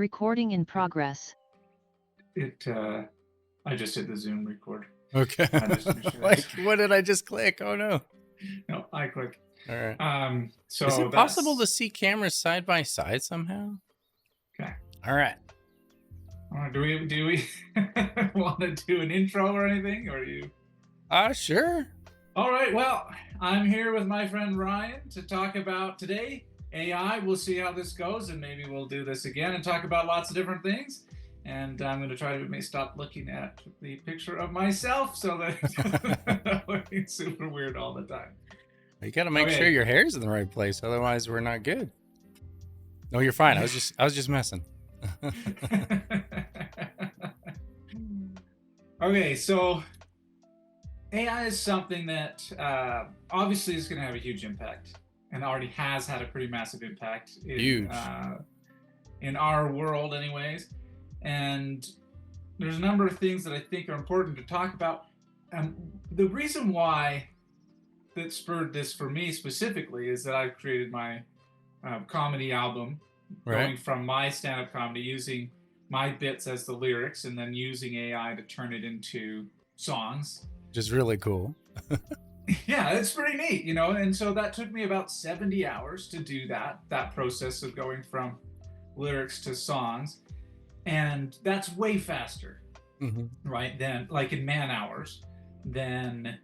Recording in progress. I just hit the Zoom record. Okay. I just make sure Like, what did I just click? Oh no. no, I click. All right. So is it possible to that's see cameras side by side somehow? okay. All right. Do we want to do an intro or anything, or you? Sure. All right. Well, I'm here with my friend Ryan to talk about today AI. We'll see how this goes, and maybe we'll do this again and talk about lots of different things. And I'm going to try to stop looking at the picture of myself so that I'm looking super weird all the time. You got to make sure your hair's in the right place, otherwise we're not good. No, you're fine. I was just messing. Okay, so AI is something that obviously is going to have a huge impact, and already has had a pretty massive impact in our world, anyways. And there's a number of things that I think are important to talk about. The reason why that spurred this for me specifically is that I've created my comedy album, going from my stand-up comedy, using my bits as the lyrics, and then using AI to turn it into songs. Which is really cool. Yeah, it's pretty neat, you know. And so that took me about 70 hours to do that process of going from lyrics to songs. And that's way faster, right? Than like in man hours, than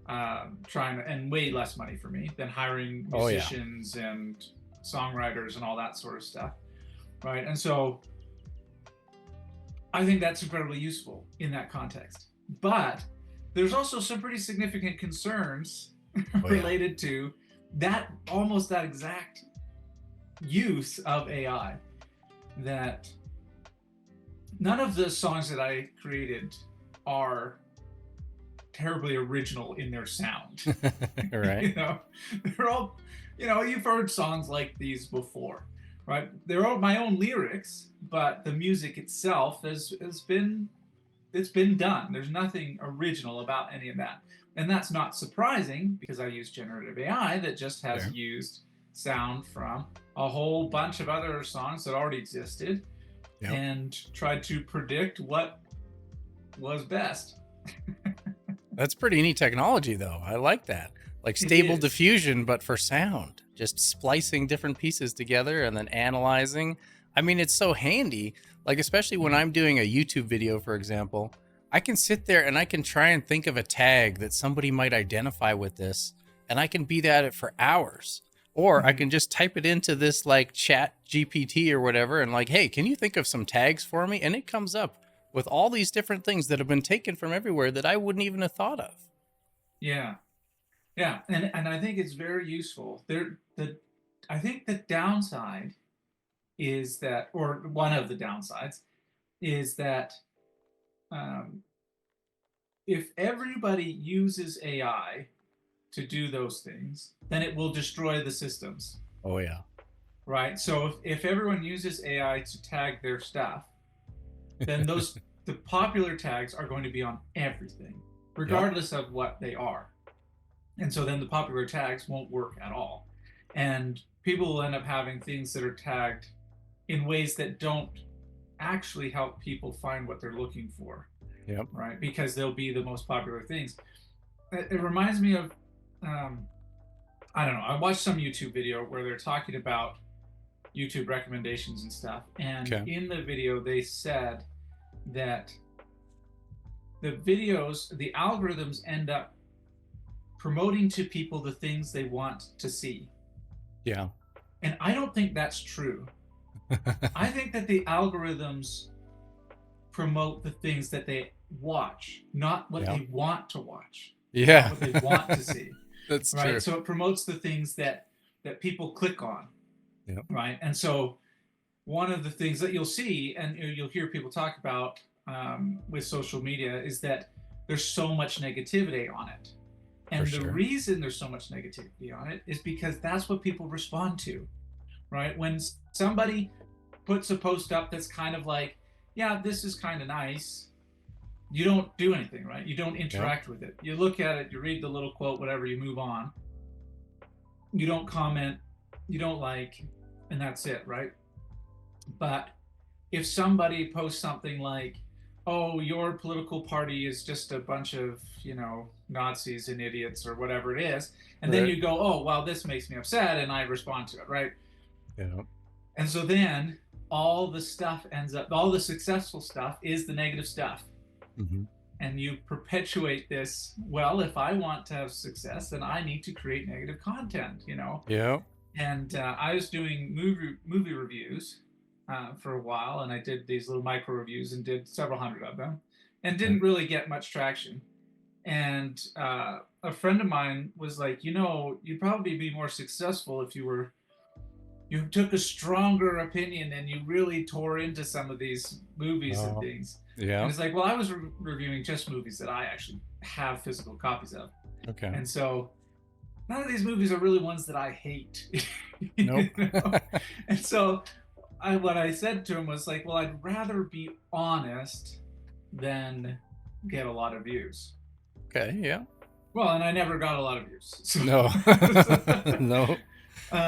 and way less money for me than hiring musicians and songwriters and all that sort of stuff, right? And so I think that's incredibly useful in that context. But there's also some pretty significant concerns related to that, almost that exact use of AI, that none of the songs that I created are terribly original in their sound. Right. You know, they're all, you know, you've heard songs like these before, right? They're all my own lyrics, but the music itself has been done. There's nothing original about any of that. And that's not surprising, because I use generative AI that just has used sound from a whole bunch of other songs that already existed, and tried to predict what was best. That's pretty neat technology, though. I like that. Like stable diffusion, but for sound. Just splicing different pieces together and then analyzing. I mean, it's so handy. Like, especially when I'm doing a YouTube video, for example, I can sit there and I can try and think of a tag that somebody might identify with this, and I can be at it for hours. Or I can just type it into this like chat GPT or whatever, and like, hey, can you think of some tags for me? And it comes up with all these different things that have been taken from everywhere that I wouldn't even have thought of. Yeah. Yeah. And I think it's very useful. I think the downside is that, or one of the downsides is that if everybody uses AI to do those things, then it will destroy the systems. Oh yeah. Right. So if everyone uses AI to tag their stuff, then the popular tags are going to be on everything, regardless of what they are. And so then the popular tags won't work at all. And people will end up having things that are tagged in ways that don't actually help people find what they're looking for. Yep. Right. Because they'll be the most popular things. It reminds me of, I don't know, I watched some YouTube video where they're talking about YouTube recommendations and stuff. And in the video, they said that the algorithms end up promoting to people the things they want to see. Yeah. And I don't think that's true. I think that the algorithms promote the things that they watch, not what they want to watch. Yeah. What they want to see. That's right. true. So it promotes the things that people click on. Yep. Right. And so one of the things that you'll see, and you'll hear people talk about with social media, is that there's so much negativity on it. And the reason there's so much negativity on it is because that's what people respond to. Right. When somebody puts a post up that's kind of like, yeah, this is kind of nice, you don't do anything, right? You don't interact with it. You look at it, you read the little quote, whatever, you move on. You don't comment, you don't like, and that's it, right? But if somebody posts something like, "Oh, your political party is just a bunch of, Nazis and idiots or whatever it is," and then Right. you go, "Oh, well, this makes me upset," and I respond to it, right? Yeah. And so then all the stuff ends up, all the successful stuff is the negative stuff. Hmm. And you perpetuate this. Well, if I want to have success, then I need to create negative content. Yeah. And I was doing movie reviews for a while, and I did these little micro reviews and did several hundred of them, and Okay. didn't really get much traction. And a friend of mine was like, you'd probably be more successful if you took a stronger opinion and you really tore into some of these movies and Oh, things. And yeah. it's like, well, I was reviewing just movies that I actually have physical copies of. Okay. And so none of these movies are really ones that I hate. Nope. you know? And so what I said to him was like, well, I'd rather be honest than get a lot of views. Okay. Yeah. Well, and I never got a lot of views. So, No. No.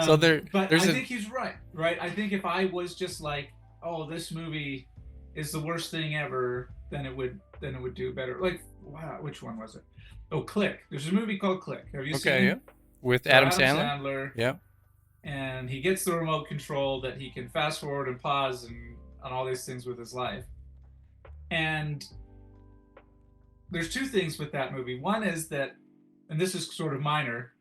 So but there's I a think he's right, right? I think if I was just like, oh, this movie is the worst thing ever, then it would do better. Like, wow, which one was it? Oh, Click. There's a movie called Click. Have you okay. Yeah. seen? With So Adam Adam Sandler. Sandler, Yeah. and he gets the remote control that he can fast forward and pause and on all these things with his life. And there's two things with that movie. One is that, and this is sort of minor,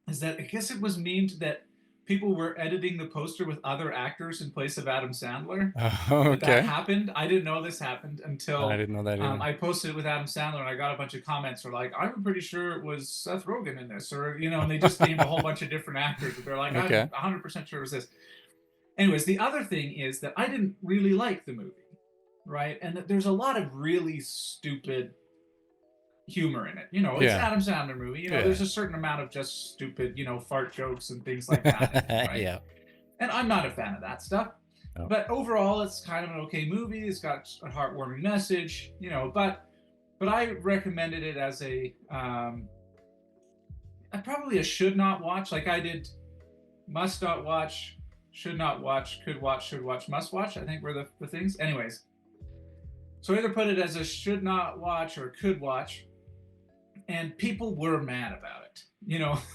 is that I guess it was memed that people were editing the poster with other actors in place of Adam Sandler. That Okay. happened. I didn't know this happened I until didn't know that either. I posted it with Adam Sandler, and I got a bunch of comments were like, "I'm pretty sure it was Seth Rogen in this," or and they just named a whole bunch of different actors. They're like, "I'm Okay. 100% sure it was this." Anyways, the other thing is that I didn't really like the movie, right? And that there's a lot of really stupid humor in it. It's an Yeah. Adam Sandler movie. Yeah. There's a certain amount of just stupid, fart jokes and things like that in it, right? Yeah. And I'm not a fan of that stuff. No. But overall, it's kind of an okay movie. It's got a heartwarming message, but I recommended it as probably a should not watch. Like I did, must not watch, should not watch, could watch, should watch, must watch. I think were the things. Anyways, so I either put it as a should not watch or could watch, and people were mad about it.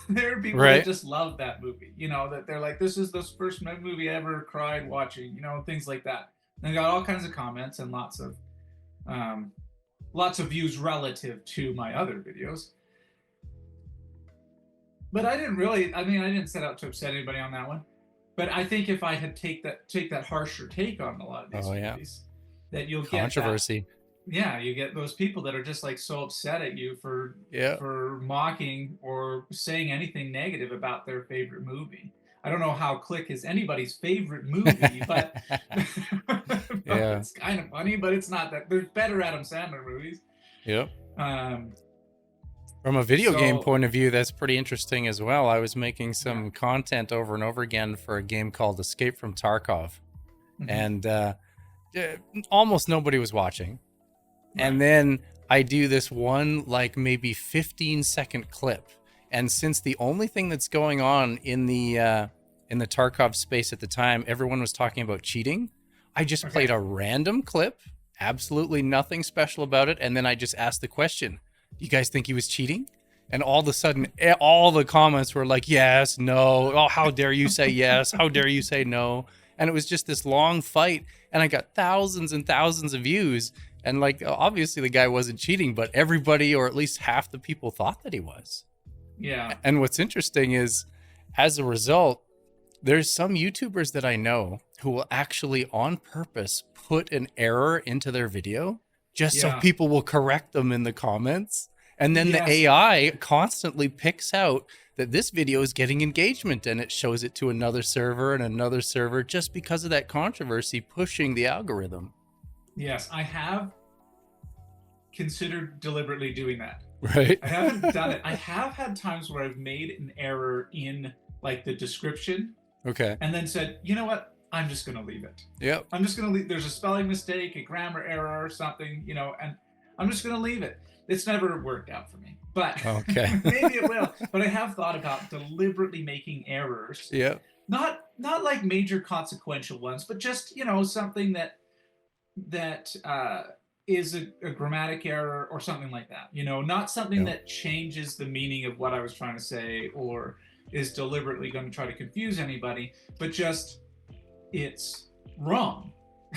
There are people that Right. just love that movie. That they're like, this is the first movie I ever cried watching. Things like that. And I got all kinds of comments and lots of views relative to my other videos. But I didn't really. I mean, I didn't set out to upset anybody on that one. But I think if I had take that harsher take on a lot of these Oh yeah. movies, that you'll get that. Controversy. Yeah, you get those people that are just like so upset at you for Yeah. mocking or saying anything negative about their favorite movie. I don't know how Click is anybody's favorite movie, but, Yeah. it's kind of funny. But it's not that. There's better Adam Sandler movies. Yep. Um, From a video game so point of view, that's pretty interesting as well. I was making some yeah. content over and over again for a game called Escape from Tarkov, Mhm. and almost nobody was watching. Right. And then I do this one, like maybe 15-second clip. And since the only thing that's going on in the Tarkov space at the time, everyone was talking about cheating, I just played a random clip, absolutely nothing special about it. And then I just asked the question, do you guys think he was cheating? And all of a sudden, all the comments were like, yes, no. Oh, how dare you say yes? How dare you say no? And it was just this long fight. And I got thousands and thousands of views. And like, obviously the guy wasn't cheating, but everybody, or at least half the people, thought that he was. Yeah. And what's interesting is, as a result, there's some YouTubers that I know who will actually on purpose put an error into their video just so people will correct them in the comments. And then the AI constantly picks out that this video is getting engagement, and it shows it to another server and another server just because of that controversy pushing the algorithm. Yes, I have considered deliberately doing that. Right. I haven't done it. I have had times where I've made an error in like the description. Okay. And then said, you know what? I'm just going to leave it. Yep. I'm just going to leave. There's a spelling mistake, a grammar error or something, and I'm just going to leave it. It's never worked out for me, but okay. Maybe it will. But I have thought about deliberately making errors. Yeah. Not like major consequential ones, but just, something that that is a grammatic error or something like that. Not something Yeah. that changes the meaning of what I was trying to say or is deliberately going to try to confuse anybody, but just it's wrong.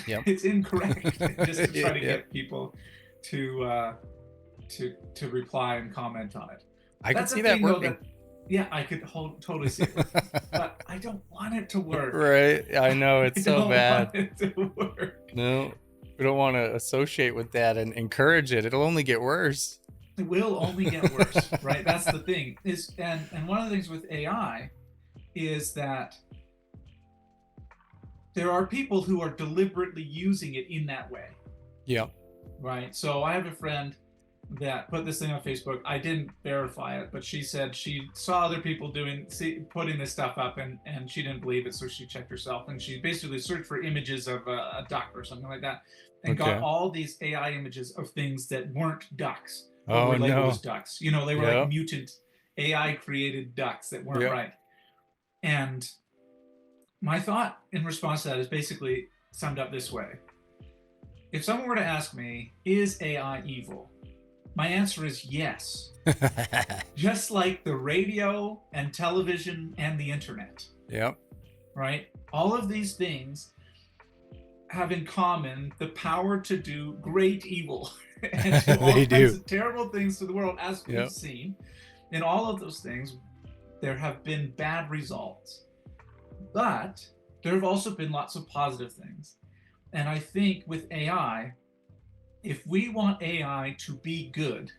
Yep. It's incorrect, just to try to Yep. get people to to reply and comment on it. I could That's a see that thing, though, working. that yeah, I could totally see it working, but I don't want it to work. Right. I know, I it's so don't bad. want it to work. No, we don't want to associate with that and encourage it. It'll only get worse. It will only get worse, right? That's the thing. And one of the things with AI is that there are people who are deliberately using it in that way, Yeah. right? So I have a friend that put this thing on Facebook. I didn't verify it, but she said she saw other people putting this stuff up, and she didn't believe it, so she checked herself, and she basically searched for images of a duck or something like that, and got Okay. all these AI images of things that weren't ducks but Oh were labeled as no. ducks. They were like Yep. mutant AI created ducks that weren't Yep. right. And my thought in response to that is basically summed up this way: if someone were to ask me, is AI evil? My answer is yes. Just like the radio and television and the internet, Yep. right? All of these things have in common the power to do great evil and do all They kinds do. of terrible things to the world, as we've Yep. seen. In all of those things, there have been bad results. But there have also been lots of positive things. And I think with AI, if we want AI to be good,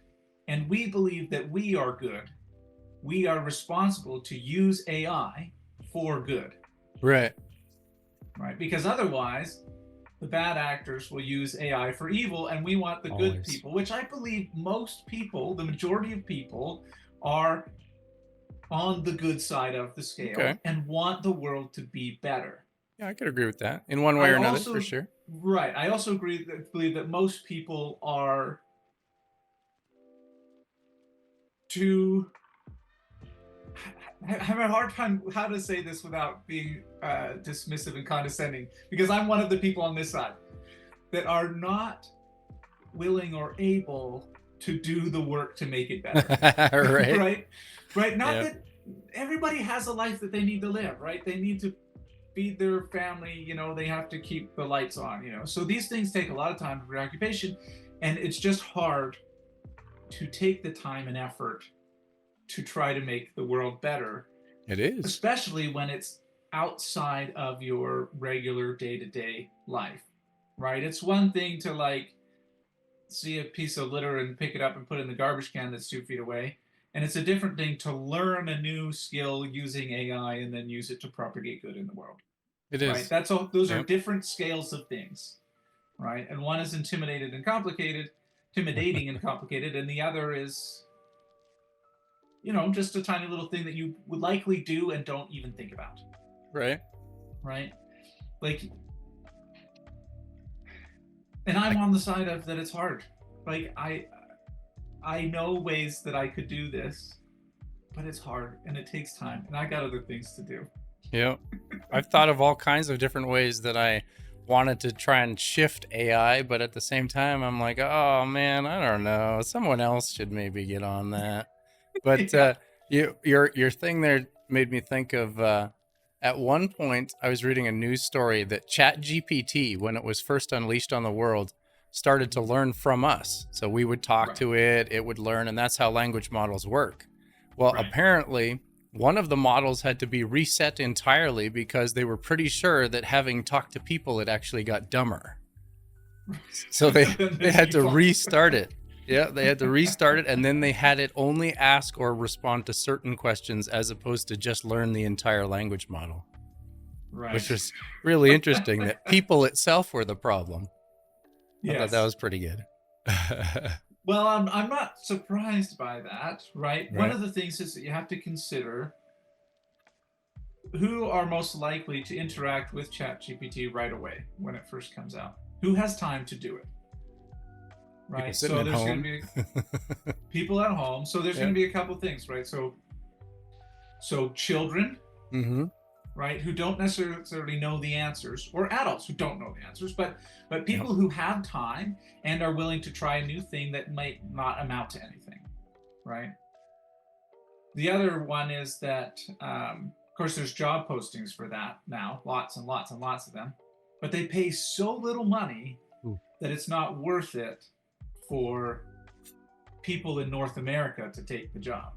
and we believe that we are good, we are responsible to use AI for good, Right. right? Because otherwise, the bad actors will use AI for evil, and we want the good Always. people, which I believe most people, the majority of people, are on the good side of the scale Okay. and want the world to be better. Yeah, I could agree with that in one way I or another, for also, sure. right, I also believe that most people are too having a hard time how to say this without being dismissive and condescending, because I'm one of the people on this side that are not willing or able to do the work to make it better. Right. Right, not Yep. that everybody has a life that they need to live, right? They need to feed their family, they have to keep the lights on, so these things take a lot of time and preoccupation, and it's just hard to take the time and effort to try to make the world better, It is. especially when it's outside of your regular day-to-day life, right? It's one thing to like see a piece of litter and pick it up and put it in the garbage can that's 2 feet away, and it's a different thing to learn a new skill using AI and then use it to propagate good in the world, It right? is. That's all. Those are Yep. different scales of things, right? And one is intimidating and complicated, and the other is just a tiny little thing that you would likely do and don't even think about, Right. right? Like, and I'm on the side of that it's hard. Like, I know ways that I could do this, but it's hard and it takes time, and I got other things to do. Yep. I've thought of all kinds of different ways that I wanted to try and shift AI, but at the same time, I'm like, oh man, I don't know. Someone else should maybe get on that. But Yeah. your thing there made me think of at one point I was reading a news story that Chat GPT, when it was first unleashed on the world, started to learn from us. So we would talk Right. to it, it would learn, and that's how language models work. Well, Right. apparently one of the models had to be reset entirely because they were pretty sure that having talked to people, it actually got dumber. So they had to restart it. Yeah, they had to restart it, and then they had it only ask or respond to certain questions as opposed to just learn the entire language model, Right. which was really interesting that people itself were the problem. I thought that Yes. was pretty good. Well, I'm not surprised by that, right? One Right. of the things is that you have to consider who are most likely to interact with ChatGPT right away when it first comes out. Who has time to do it? People Right. sitting So at there's going home. to be people at home. So there's Yeah. going to be a couple things, right? So children, Mm-hmm. right? Who don't necessarily know the answers, or adults who don't know the answers, but Yep. people who have time and are willing to try a new thing that might not amount to anything, right? The other one is that, of course, there's job postings for that now, lots and lots and lots of them, but they pay so little money Ooh. that it's not worth it for people in North America to take the job,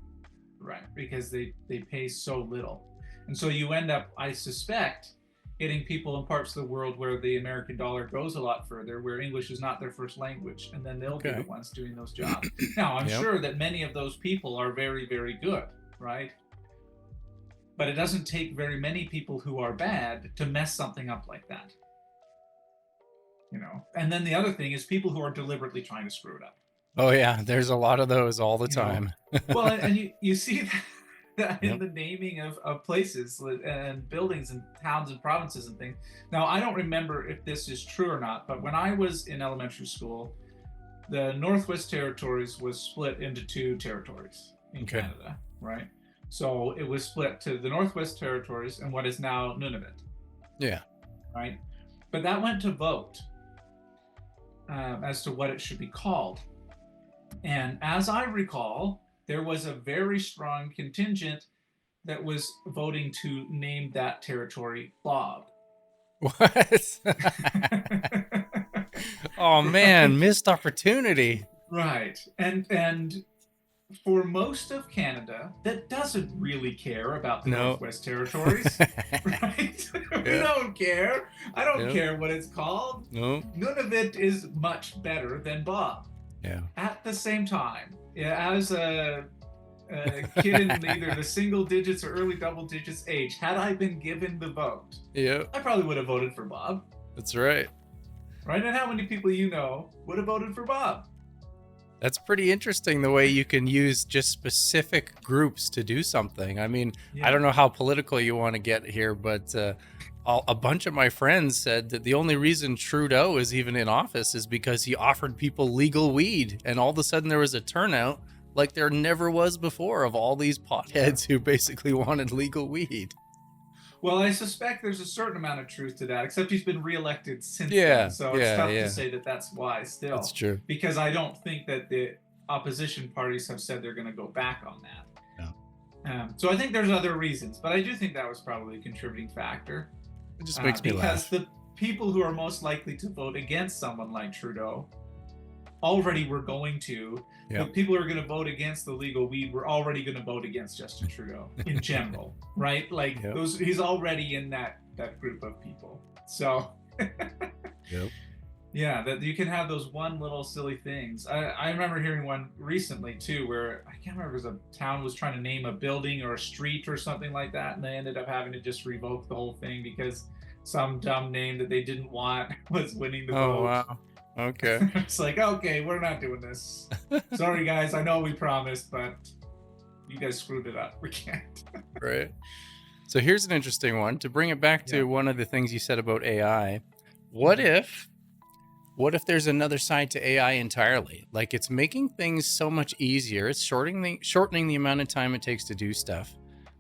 right? Because they pay so little. And so you end up, I suspect, getting people in parts of the world where the American dollar goes a lot further, where English is not their first language, and then they'll be the Okay. ones doing those jobs. Now, I'm Yep. sure that many of those people are very, very good, right? But it doesn't take very many people who are bad to mess something up like that, you know? And then the other thing is people who are deliberately trying to screw it up. Oh yeah, there's a lot of those all the You know, time. well, and you see that in Yep. the naming of places and buildings and towns and provinces and things. Now, I don't remember if this is true or not, but when I was in elementary school, the Northwest Territories was split into two territories in Okay. Canada, right? So it was split to the Northwest Territories and what is now Nunavut, Yeah. right? But that went to vote as to what it should be called. And as I recall, there was a very strong contingent that was voting to name that territory Bob. What? Oh man, Right? missed opportunity. Right. And for most of Canada that doesn't really care about the No. Northwest Territories, right? We Yeah. don't care. I don't Yep. care what it's called. No. None of it is much better than Bob. Yeah. At the same time, yeah, as a kid in either the single digits or early double digits age, had I been given the vote, Yep. I probably would have voted for Bob. That's right. Right? And how many people you know would have voted for Bob? That's pretty interesting the way you can use just specific groups to do something. I mean, I Yeah. don't know how political you want to get here, but a bunch of my friends said that the only reason Trudeau is even in office is because he offered people legal weed. And all of a sudden there was a turnout like there never was before of all these potheads who basically wanted legal weed. Well, I suspect there's a certain amount of truth to that, except he's been reelected since then. Yeah, So it's yeah, tough to yeah. say that that's why That's still, true. because I don't think that the opposition parties have said they're going to go back on that. No. So I think there's other reasons, but I do think that was probably a contributing factor. It just makes me Because laugh. the people who are most likely to vote against someone like Trudeau already were going to. Yeah. The people who are going to vote against the legal weed were already going to vote against Justin Trudeau in general, right? Like Yep. those, he's already in that group of people. So Yep. yeah, that you can have those one little silly things. I remember hearing one recently too, where I can't remember if it was a town was trying to name a building or a street or something like that, and they ended up having to just revoke the whole thing because some dumb name that they didn't want was winning the Oh, vote. wow. Okay. It's like, okay, we're not doing this. Sorry, guys. I know we promised, but you guys screwed it up. We can't. Right. So here's an interesting one. To bring it back to Yeah. one of the things you said about AI, what if there's another side to AI entirely? Like it's making things so much easier. It's shortening the amount of time it takes to do stuff.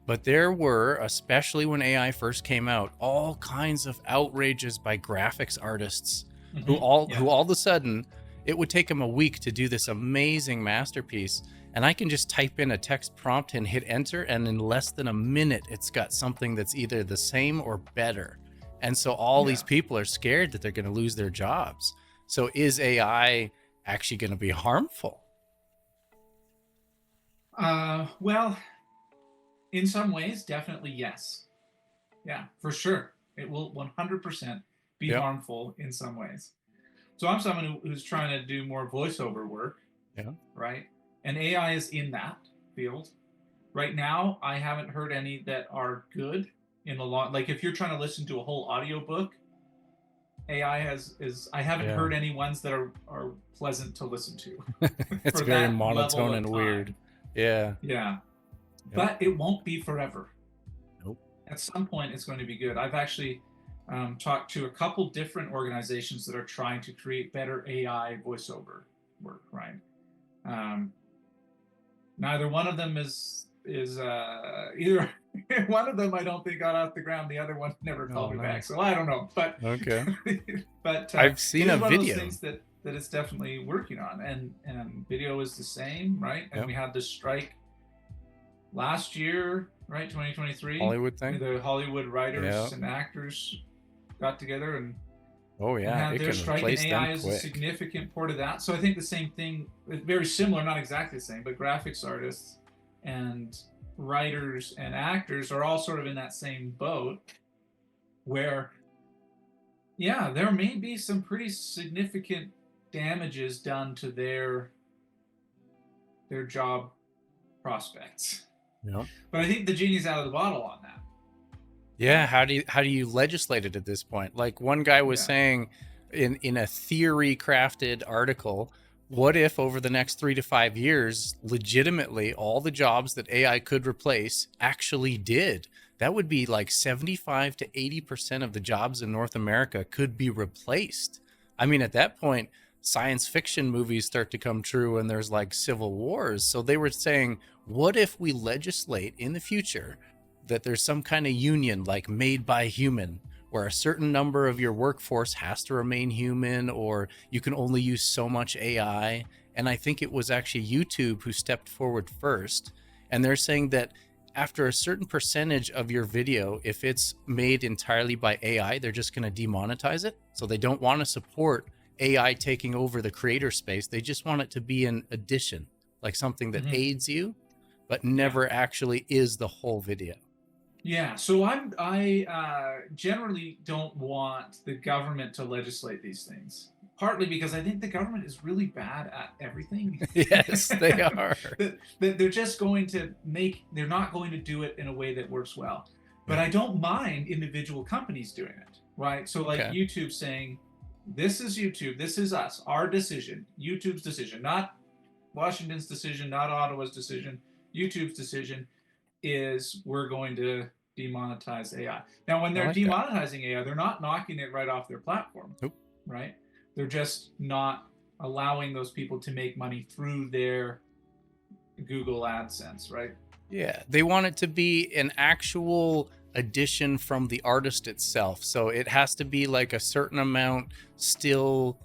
But there were, especially when AI first came out, all kinds of outrages by graphics artists who all of a sudden it would take them a week to do this amazing masterpiece. And I can just type in a text prompt and hit enter, and in less than a minute, it's got something that's either the same or better. And so all these people are scared that they're going to lose their jobs. So is AI actually going to be harmful? Well, in some ways, definitely yes. Yeah, for sure. It will 100% be Yep. harmful in some ways. So I'm someone who's trying to do more voiceover work, Yeah. right? And AI is in that field. Right now, I haven't heard any that are good in the long. Like if you're trying to listen to a whole audiobook, AI I haven't Yeah. heard any ones that are pleasant to listen to. It's for very that level monotone of and time. weird. Yeah. Yeah. Yep. But it won't be forever. Nope. At some point, it's going to be good. I've actually talked to a couple different organizations that are trying to create better AI voiceover work, right? Neither one of them is either One of them I don't think got off the ground. The other one never Oh, called me back. nice. So I don't know, but Okay. but I've it seen a is one of those video. things that it's definitely working on, and video is the same, right? And Yep. we had this strike last year, right? 2023. Hollywood thing. The Hollywood Yeah. writers and actors got together Oh and yeah. had It their can strike, and replace them AI is a quick. significant part of that. So I think the same thing, very similar, not exactly the same, but graphics artists and writers and actors are all sort of in that same boat where, yeah, there may be some pretty significant damages done to their job prospects. Yep. But I think the genie's out of the bottle on that. Yeah, how do you legislate it at this point? Like one guy was Yeah. saying in a theory crafted article, what if over the next 3 to 5 years legitimately all the jobs that AI could replace actually did? That would be like 75 to 80% of the jobs in North America could be replaced. I mean, at that point, science fiction movies start to come true and there's like civil wars. So they were saying, what if we legislate in the future that there's some kind of union like made by human where a certain number of your workforce has to remain human or you can only use so much AI. And I think it was actually YouTube who stepped forward first. And they're saying that after a certain percentage of your video, if it's made entirely by AI, they're just going to demonetize it. So they don't want to support AI taking over the creator space. They just want it to be an addition, like something that Mm-hmm. aids you, but Yeah. never actually is the whole video. Yeah, so I generally don't want the government to legislate these things. Partly because I think the government is really bad at everything. Yes, they are. They're just going to they're not going to do it in a way that works well. But Yeah. I don't mind individual companies doing it, right? So like Okay. YouTube saying, this is YouTube, this is us, our decision, YouTube's decision, not Washington's decision, not Ottawa's decision, YouTube's decision is we're going to demonetize AI. Now, when I they're like that. demonetizing AI, they're not knocking it right off their platform, Nope. right? They're just not allowing those people to make money through their Google AdSense, right? Yeah. They want it to be an actual addition from the artist itself. So it has to be like a certain amount still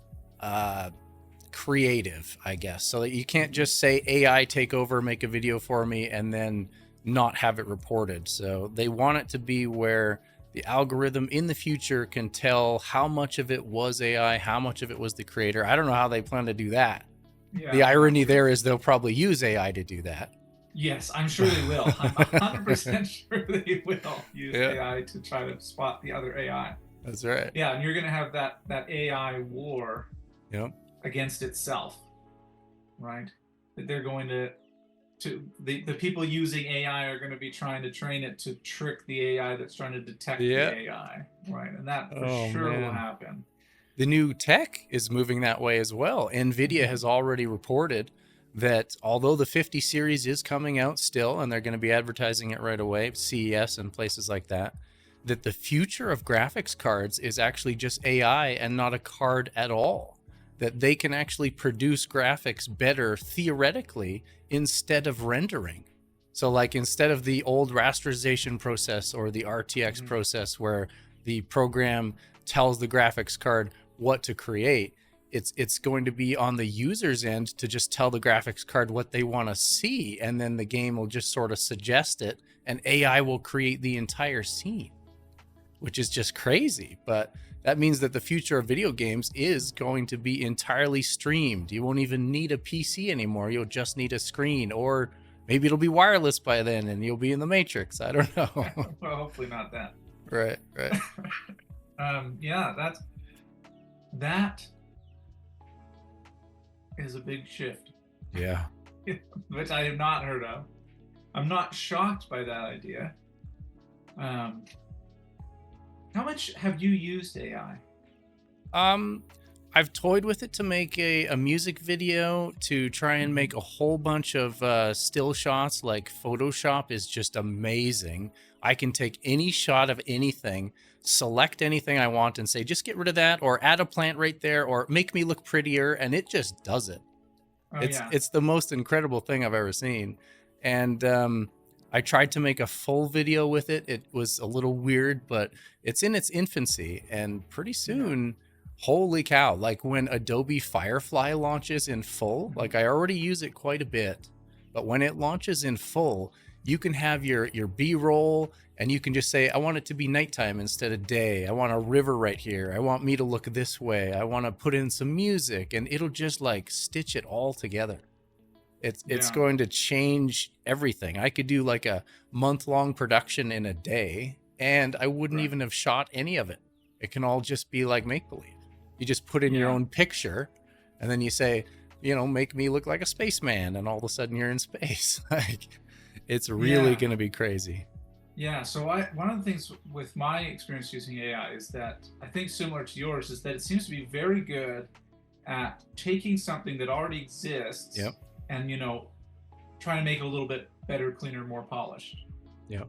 creative, I guess. So that you can't just say AI take over, make a video for me, and then not have it reported. So they want it to be where the algorithm in the future can tell how much of it was AI, how much of it was the creator. I don't know how they plan to do that. Yeah, The not irony sure. there is they'll probably use AI to do that. Yes, I'm sure they will. I'm 100% sure they will use Yeah, AI to try to spot the other AI. that's right. Yeah, and you're going to have that AI war Yep. against itself, right? That they're going to the people using AI are going to be trying to train it to trick the AI that's trying to detect the Yeah. AI, right? And that for Oh sure will man. happen. The new tech is moving that way as well. Nvidia Mm-hmm. has already reported that although the 50 series is coming out still and they're going to be advertising it right away, CES and places like that, that the future of graphics cards is actually just AI and not a card at all. That they can actually produce graphics better theoretically instead of rendering. So like instead of the old rasterization process or the RTX process where the program tells the graphics card what to create, it's going to be on the user's end to just tell the graphics card what they want to see, and then the game will just sort of suggest it and AI will create the entire scene, which is just crazy. But that means that the future of video games is going to be entirely streamed. You won't even need a PC anymore. You'll just need a screen, or maybe it'll be wireless by then and you'll be in the Matrix. I don't know. Well, hopefully not that. Right. Yeah, that is a big shift, Yeah. which I have not heard of. I'm not shocked by that idea. Um, how much have you used AI? I've toyed with it to make a music video to try and make a whole bunch of still shots. Like Photoshop is just amazing. I can take any shot of anything, select anything I want and say, just get rid of that or add a plant right there or make me look prettier. And it just does it. Oh It's yeah. it's the most incredible thing I've ever seen. And I tried to make a full video with it. It was a little weird, but it's in its infancy, and pretty Yeah. soon, holy cow, like when Adobe Firefly launches in full, Mhm. like I already use it quite a bit, but when it launches in full, you can have your B-roll and you can just say, I want it to be nighttime instead of day. I want a river right here. I want me to look this way. I want to put in some music, and it'll just like stitch it all together. It's Yeah. going to change everything. I could do like a month-long production in a day, and I wouldn't Right. even have shot any of it. It can all just be like make-believe. You just put in your Yeah. own picture, and then you say, make me look like a spaceman, and all of a sudden you're in space. Like, it's really Yeah. going to be crazy. Yeah. So one of the things with my experience using AI is that I think similar to yours is that it seems to be very good at taking something that already exists Yep. and trying to make it a little bit better, cleaner, more polished. Yep.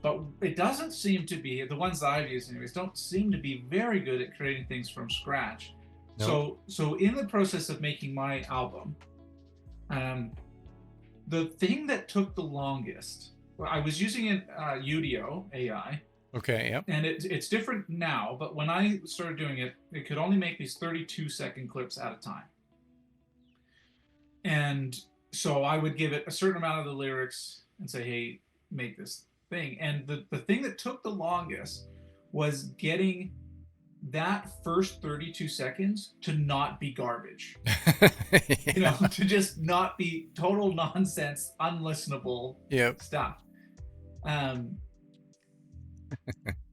But it doesn't seem to be, the ones that I've used anyways, don't seem to be very good at creating things from scratch. Nope. So in the process of making my album, um, the thing that took the longest, well, I was using an Udio AI, Okay. Yep. and it's different now, but when I started doing it, it could only make these 32-second clips at a time. And so I would give it a certain amount of the lyrics and say, hey, make this thing. And the thing that took the longest was getting that first 32 seconds to not be garbage. Yeah. To just not be total nonsense, unlistenable Yep. stuff.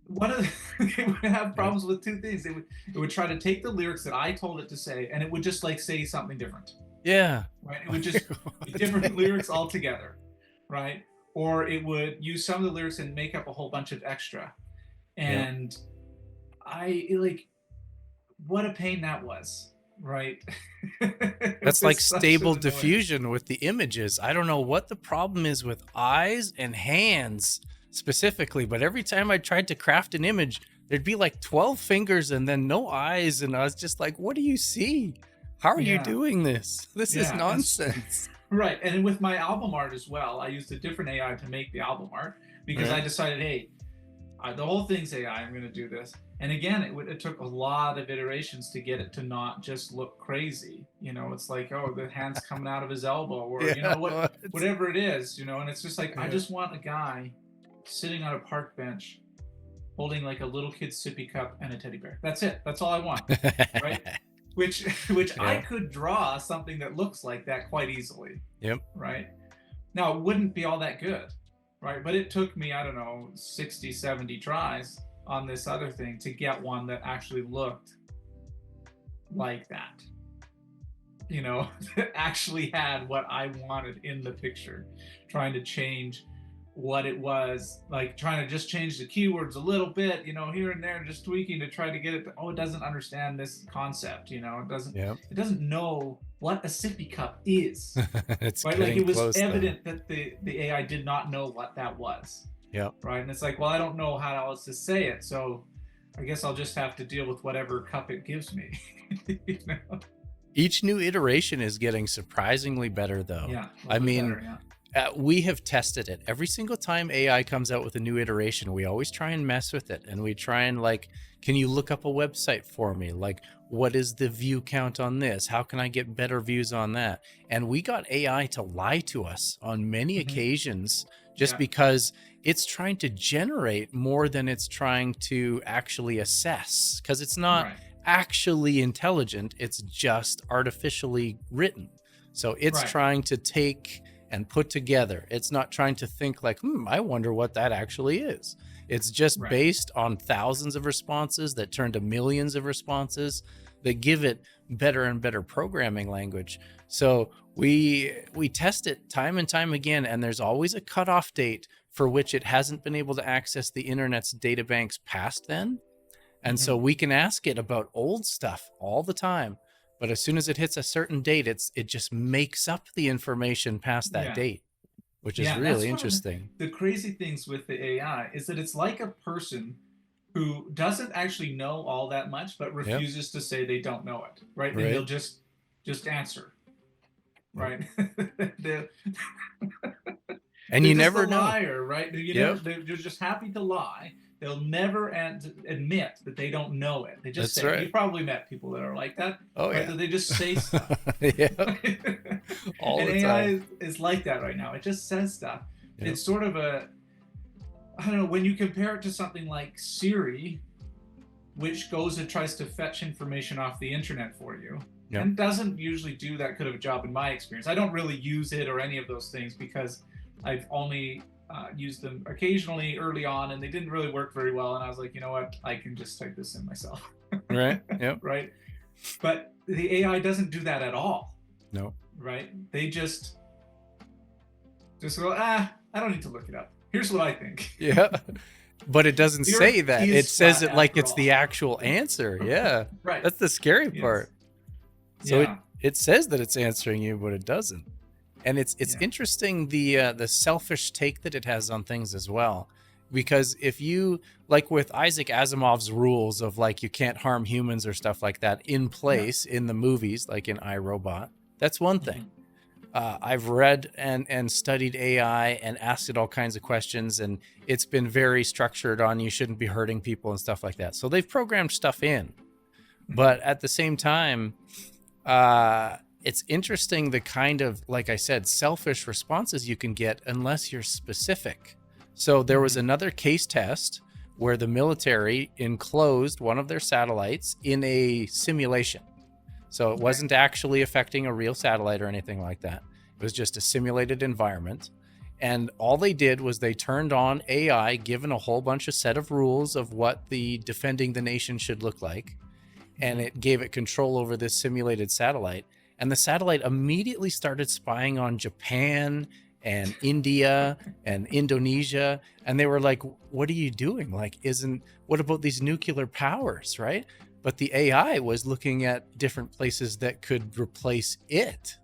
One of it would have Yep. problems with two things. It would try to take the lyrics that I told it to say, and it would just like say something different. Yeah. Right? It would just be different lyrics altogether, right? Or it would use some of the lyrics and make up a whole bunch of extra. Yep. And I like, what a pain that was, right? It That's like was such an stable annoyance. diffusion with the images. I don't know what the problem is with eyes and hands specifically, but every time I tried to craft an image, there'd be like 12 fingers and then no eyes. And I was just like, what do you see? How are you Yeah, doing this? This is yeah, nonsense. right. And with my album art as well, I used a different AI to make the album art because I Right. decided, hey, the whole thing's AI. I'm going to do this. And again, it took a lot of iterations to get it to not just look crazy. It's like, oh, the hand's coming out of his elbow, or Yeah. whatever it is. And it's just like, I Yeah. just want a guy sitting on a park bench holding like a little kid's sippy cup and a teddy bear. That's it. That's all I want, right? Which I Yeah. could draw something that looks like that quite easily, Yep. right? Now, it wouldn't be all that good, right? But it took me, I don't know, 60, 70 tries on this other thing to get one that actually looked like that, that actually had what I wanted in the picture, trying to change what it was, like trying to just change the keywords a little bit, here and there, just tweaking to try to get it to, oh, it doesn't understand this concept, Yep. it doesn't know what a sippy cup is. It's Right? Like getting it was close though. evident that the AI did not know what that was. Yep. Right? And it's like, well, I don't know how else to say it, so I guess I'll just have to deal with whatever cup it gives me. you know? Each new iteration is getting surprisingly better though. Yeah, a I little bit mean, better. Yeah. we have tested it every single time AI comes out with a new iteration. We always try and mess with it, and we try and like, can you look up a website for me? Like, what is the view count on this? How can I get better views on that? And we got AI to lie to us on many Mm-hmm. occasions just Yeah. because it's trying to generate more than it's trying to actually assess, because it's not Right. actually intelligent, it's just artificially written. So it's Right. trying to take and put together. It's not trying to think like, I wonder what that actually is. It's just Right. based on thousands of responses that turn to millions of responses that give it better and better programming language. So we test it time and time again, and there's always a cutoff date for which it hasn't been able to access the internet's data banks past then. And Mm-hmm. so we can ask it about old stuff all the time. But as soon as it hits a certain date, it just makes up the information past that Yeah. date, which is Yeah. really That's one of interesting. the crazy things with the AI is that it's like a person who doesn't actually know all that much, but Yep. refuses to say they don't know it. Right. And they'll Right. just answer. Yep. Right. They'll- And They're you just a never know. liar, right? Yep. They're just happy to lie. They'll never admit that they don't know it. They just That's say it. right. You've probably met people that are like that, Oh right? yeah. That they just say stuff. Yeah. And All the AI time. is like that right now. It just says stuff. Yep. It's sort of I don't know, when you compare it to something like Siri, which goes and tries to fetch information off the internet for you, Yep. and doesn't usually do that good of a job in my experience. I don't really use it or any of those things because I've only used them occasionally early on, and they didn't really work very well. And I was like, you know what, I can just type this in myself. Right. Yep. Right. But the AI doesn't do that at all. No. Right. They just go, I don't need to look it up. Here's what I think. Yeah. But it doesn't The say Earth that. It is says flat it like after it's all. the actual answer. Yeah. Right. That's the scary Yes. part. So Yeah. it says that it's answering you, but it doesn't. And it's Yeah. interesting the selfish take that it has on things as well. Because if you, like with Isaac Asimov's rules of like you can't harm humans or stuff like that in place in the movies, like in iRobot, that's one thing. I've read and studied AI and asked it all kinds of questions, and it's been very structured on you shouldn't be hurting people and stuff like that. So they've programmed stuff in. But at the same time, it's interesting the kind of, like I said, selfish responses you can get unless you're specific. So there was another case test where the military enclosed one of their satellites in a simulation. So it wasn't actually affecting a real satellite or anything like that. It was just a simulated environment. And all they did was they turned on AI, given a whole bunch of set of rules of what the defending the nation should look like. And it gave it control over this simulated satellite. And the satellite immediately started spying on Japan and India and Indonesia. And they were like, what are you doing? Like, what about these nuclear powers, right? But the AI was looking at different places that could replace it.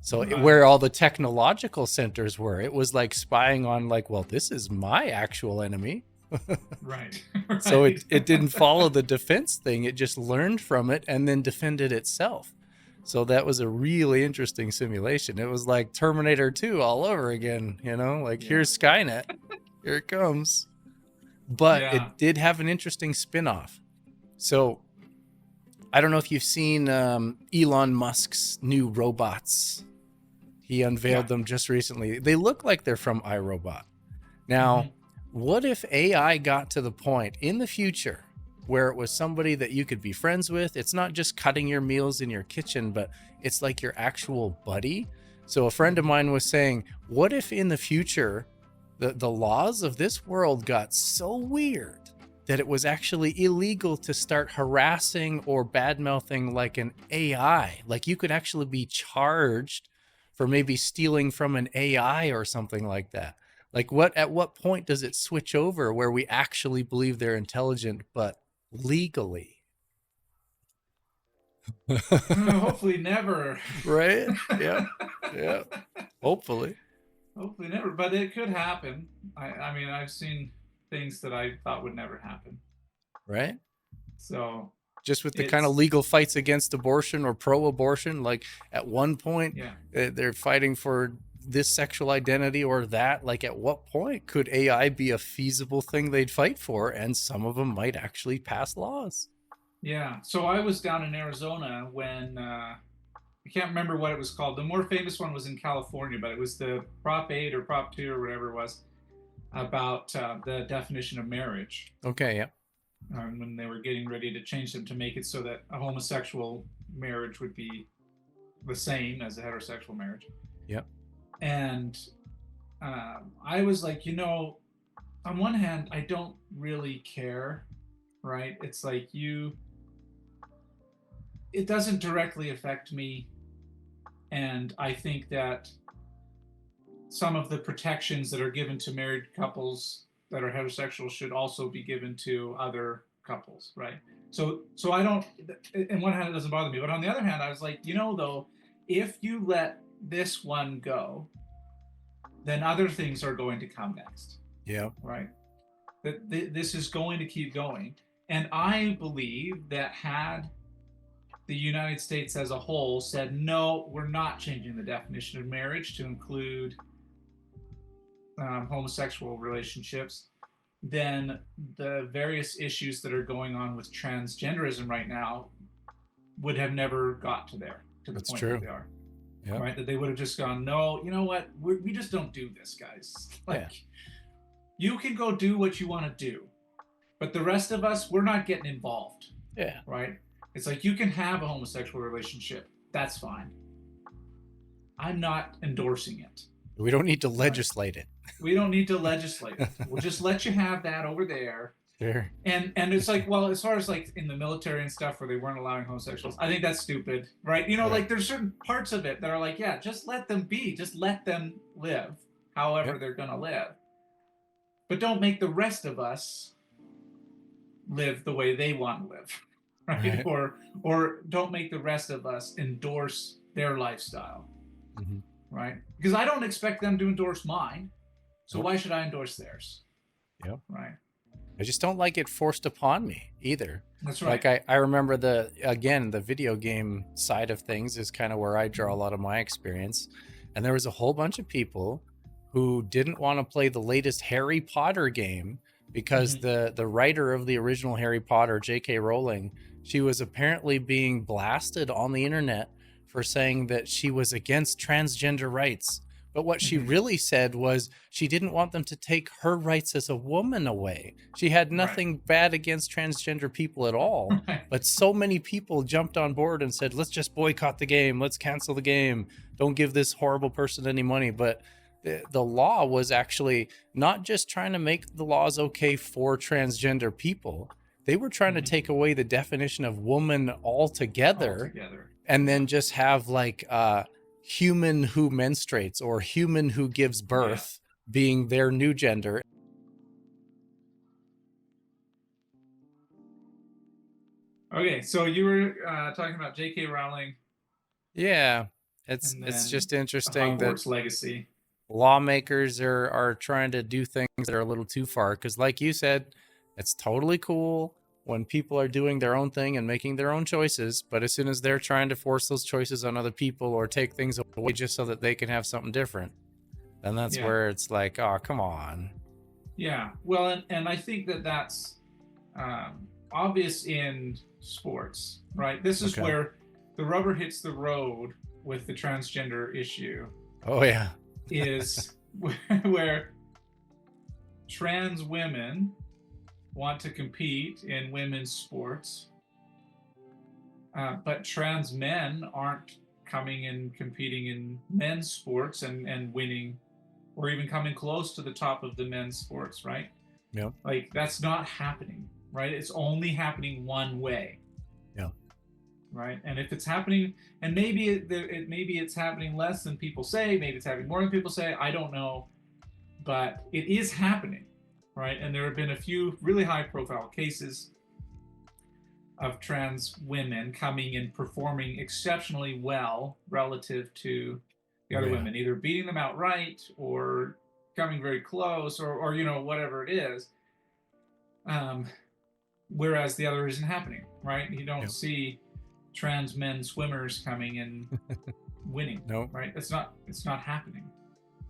So where all the technological centers were, it was like spying on like, well, this is my actual enemy. Right. So it didn't follow the defense thing. It just learned from it and then defended itself. So that was a really interesting simulation. It was like Terminator 2 all over again, like here's Skynet, here it comes. But it did have an interesting spin-off. So I don't know if you've seen Elon Musk's new robots. He unveiled them just recently. They look like they're from iRobot. Now, what if AI got to the point in the future where it was somebody that you could be friends with? It's not just cutting your meals in your kitchen, but it's like your actual buddy. So a friend of mine was saying, what if in the future the laws of this world got so weird that it was actually illegal to start harassing or bad-mouthing like an AI? Like you could actually be charged for maybe stealing from an AI or something like that. Like at what point does it switch over where we actually believe they're intelligent, but legally? Hopefully never. Right? Yeah. Yeah. Hopefully. Hopefully never, but it could happen. I mean, I've seen things that I thought would never happen. Right? So just with the kind of legal fights against abortion or pro-abortion, like at one point they're fighting for this sexual identity or that. Like at what point could AI be a feasible thing they'd fight for? And some of them might actually pass laws. Yeah. So I was down in Arizona when I can't remember what it was called. The more famous one was in California, but it was the Prop 8 or Prop 2 or whatever it was about the definition of marriage. Okay, yeah. When they were getting ready to change them to make it so that a homosexual marriage would be the same as a heterosexual marriage. Yep. And I was like, on one hand, I don't really care, right? It's like it doesn't directly affect me. And I think that some of the protections that are given to married couples that are heterosexual should also be given to other couples, right? So I don't, in one hand, it doesn't bother me. But on the other hand, I was like, though, if you let this one go, then other things are going to come next. Yeah. Right? That this is going to keep going. And I believe that had the United States as a whole said, no, we're not changing the definition of marriage to include homosexual relationships, then the various issues that are going on with transgenderism right now would have never got to the That's point that true. they are. Yeah. Right? That they would have just gone, no, you know what? We just don't do this, guys. Like, Yeah. you can go do what you want to do, but the rest of us, we're not getting involved. Yeah. Right? It's like, you can have a homosexual relationship. That's fine. I'm not endorsing it. We don't need to legislate it. We don't need to legislate it. We'll just let you have that over there. Sure. And it's like, well, as far as like in the military and stuff where they weren't allowing homosexuals, I think that's stupid, right? You know, Right. like there's certain parts of it that are like, yeah, just let them be, just let them live however they're gonna live, but don't make the rest of us live the way they want to live, right? Or don't make the rest of us endorse their lifestyle, right? Because I don't expect them to endorse mine, so why should I endorse theirs? Yep. Right. I just don't like it forced upon me either. That's right. Like I remember the video game side of things is kind of where I draw a lot of my experience. And there was a whole bunch of people who didn't want to play the latest Harry Potter game because the writer of the original Harry Potter, J.K. Rowling, she was apparently being blasted on the internet for saying that she was against transgender rights. But what she really said was she didn't want them to take her rights as a woman away. She had nothing bad against transgender people at all. But so many people jumped on board and said, let's just boycott the game. Let's cancel the game. Don't give this horrible person any money. But the law was actually not just trying to make the laws okay for transgender people. They were trying to take away the definition of woman altogether. And then just have like human who menstruates or human who gives birth being their new gender. Okay, so you were talking about J.K. Rowling. Yeah, it's just interesting Hogwarts that legacy. Lawmakers are trying to do things that are a little too far. Because like you said, it's totally cool when people are doing their own thing and making their own choices, but as soon as they're trying to force those choices on other people or take things away just so that they can have something different, then that's where it's like, oh, come on. Yeah, well, and I think that's obvious in sports, right? This is where the rubber hits the road with the transgender issue. Oh, yeah. Is where trans women want to compete in women's sports, but trans men aren't coming and competing in men's sports and winning, or even coming close to the top of the men's sports, right? Yeah. Like, that's not happening, right? It's only happening one way. Yeah. Right. And if it's happening, and maybe it's happening less than people say, maybe it's happening more than people say, I don't know, but it is happening. Right. And there have been a few really high profile cases of trans women coming and performing exceptionally well relative to the other women, either beating them outright or coming very close or you know, whatever it is. Whereas the other isn't happening, right? You don't see trans men swimmers coming and winning. Right? It's not happening.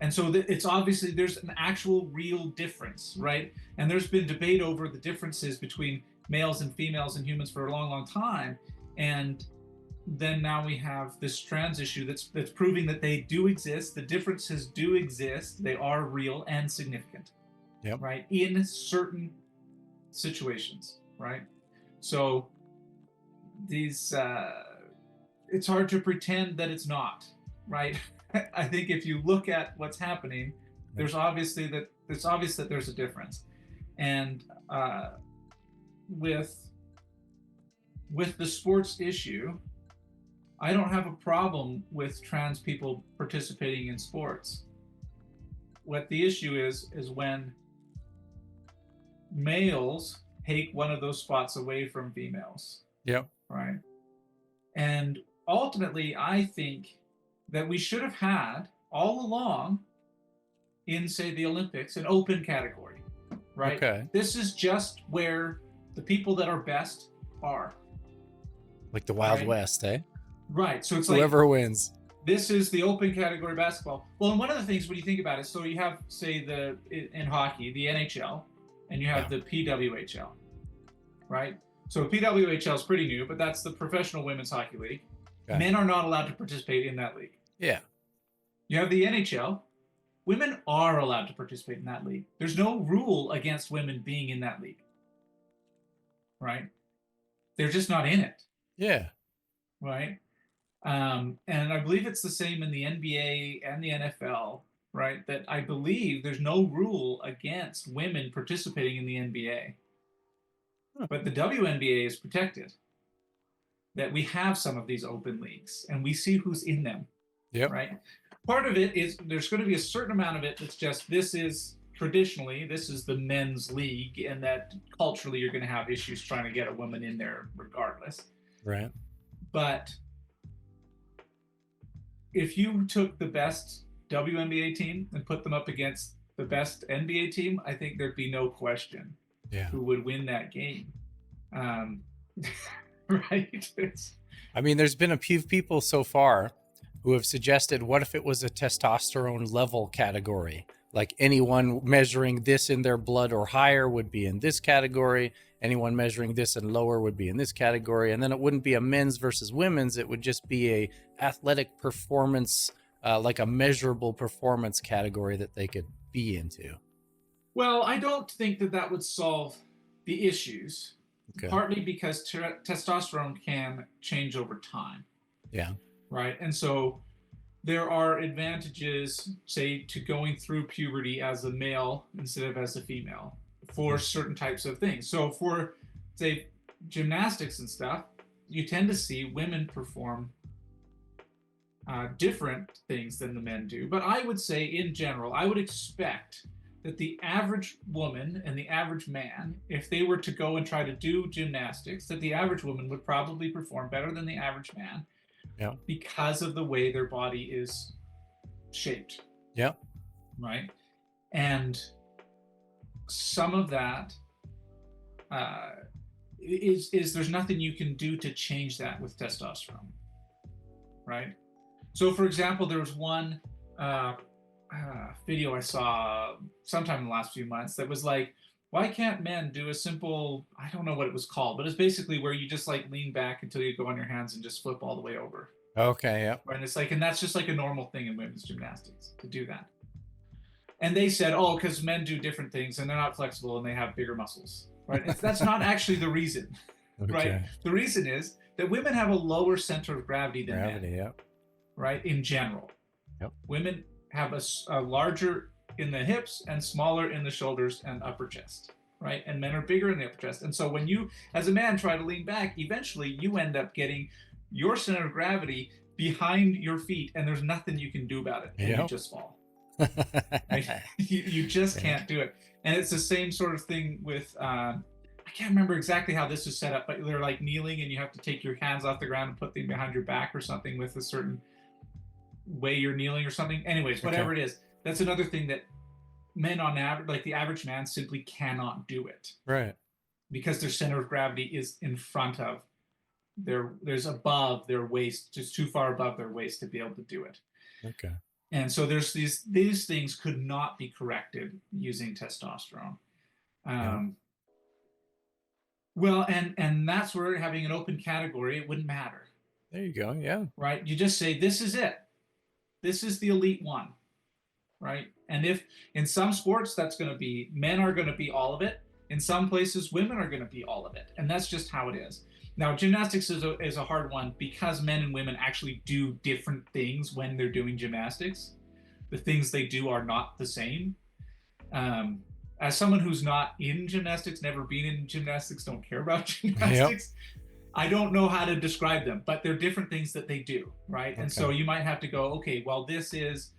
And so it's obviously there's an actual real difference, right? And there's been debate over the differences between males and females and humans for a long, long time. And then now we have this trans issue that's proving that they do exist. The differences do exist. They are real and significant. Right? In certain situations, right? So these it's hard to pretend that it's not, right? I think if you look at what's happening, it's obvious that there's a difference. And with the sports issue, I don't have a problem with trans people participating in sports. What the issue is when males take one of those spots away from females. Right. And ultimately, I think that we should have had all along in, say, the Olympics, an open category, right? This is just where the people that are best are. Like the Wild West, eh? Right. So it's whoever wins. This is the open category basketball. Well, and one of the things when you think about it, so you have, say, in hockey, the NHL, and you have the PWHL, right? So PWHL is pretty new, but that's the Professional Women's Hockey League. Okay. Men are not allowed to participate in that league. Yeah. You have the NHL. Women are allowed to participate in that league. There's no rule against women being in that league, right? They're just not in it. Yeah. Right. And I believe it's the same in the NBA and the NFL, right? That I believe there's no rule against women participating in the NBA. But the WNBA is protected. That we have some of these open leagues and we see who's in them. Yep. Right. Part of it is there's going to be a certain amount of it that's just this is the men's league, and that culturally you're going to have issues trying to get a woman in there regardless. Right. But if you took the best WNBA team and put them up against the best NBA team, I think there'd be no question who would win that game. Right? I mean, there's been a few people so far who have suggested, what if it was a testosterone level category? Like anyone measuring this in their blood or higher would be in this category. Anyone measuring this and lower would be in this category. And then it wouldn't be a men's versus women's. It would just be a athletic performance, like a measurable performance category that they could be into. Well, I don't think that would solve the issues. Okay. Partly because testosterone can change over time. Yeah. Right. And so there are advantages, say, to going through puberty as a male instead of as a female for certain types of things. So for, say, gymnastics and stuff, you tend to see women perform different things than the men do. But I would say, in general, I would expect that the average woman and the average man, if they were to go and try to do gymnastics, that the average woman would probably perform better than the average man. Yeah. Because of the way their body is shaped. Yeah. Right. And some of that is there's nothing you can do to change that with testosterone. Right. So, for example, there was one video I saw sometime in the last few months that was like, why can't men do a simple, I don't know what it was called, but it's basically where you just like lean back until you go on your hands and just flip all the way over. Okay, yeah. Right, and it's like, and that's just like a normal thing in women's gymnastics to do that. And they said, oh, because men do different things and they're not flexible and they have bigger muscles. Right, that's not actually the reason. Okay. Right, the reason is that women have a lower center of gravity than men. Yep. Right, in general. Yep. Women have a larger in the hips and smaller in the shoulders and upper chest, right? And men are bigger in the upper chest. And so when you, as a man, try to lean back, eventually you end up getting your center of gravity behind your feet, and there's nothing you can do about it. And you just fall. Right? You just can't do it. And it's the same sort of thing with, I can't remember exactly how this is set up, but they're like kneeling and you have to take your hands off the ground and put them behind your back or something with a certain way you're kneeling or something. Anyways, whatever it is. That's another thing that men on average, like the average man, simply cannot do it. Right. Because their center of gravity is in front of there's above their waist, just too far above their waist to be able to do it. Okay. And so there's these things could not be corrected using testosterone. Well, and that's where having an open category, it wouldn't matter. There you go. Yeah. Right. You just say, this is it. This is the elite one. Right. And if in some sports, that's going to be, men are going to be all of it. In some places, women are going to be all of it. And that's just how it is. Now, gymnastics is a hard one because men and women actually do different things when they're doing gymnastics. The things they do are not the same. As someone who's not in gymnastics, never been in gymnastics, don't care about gymnastics, I don't know how to describe them, but they're different things that they do, right? Okay. And so you might have to go, okay, well, this is,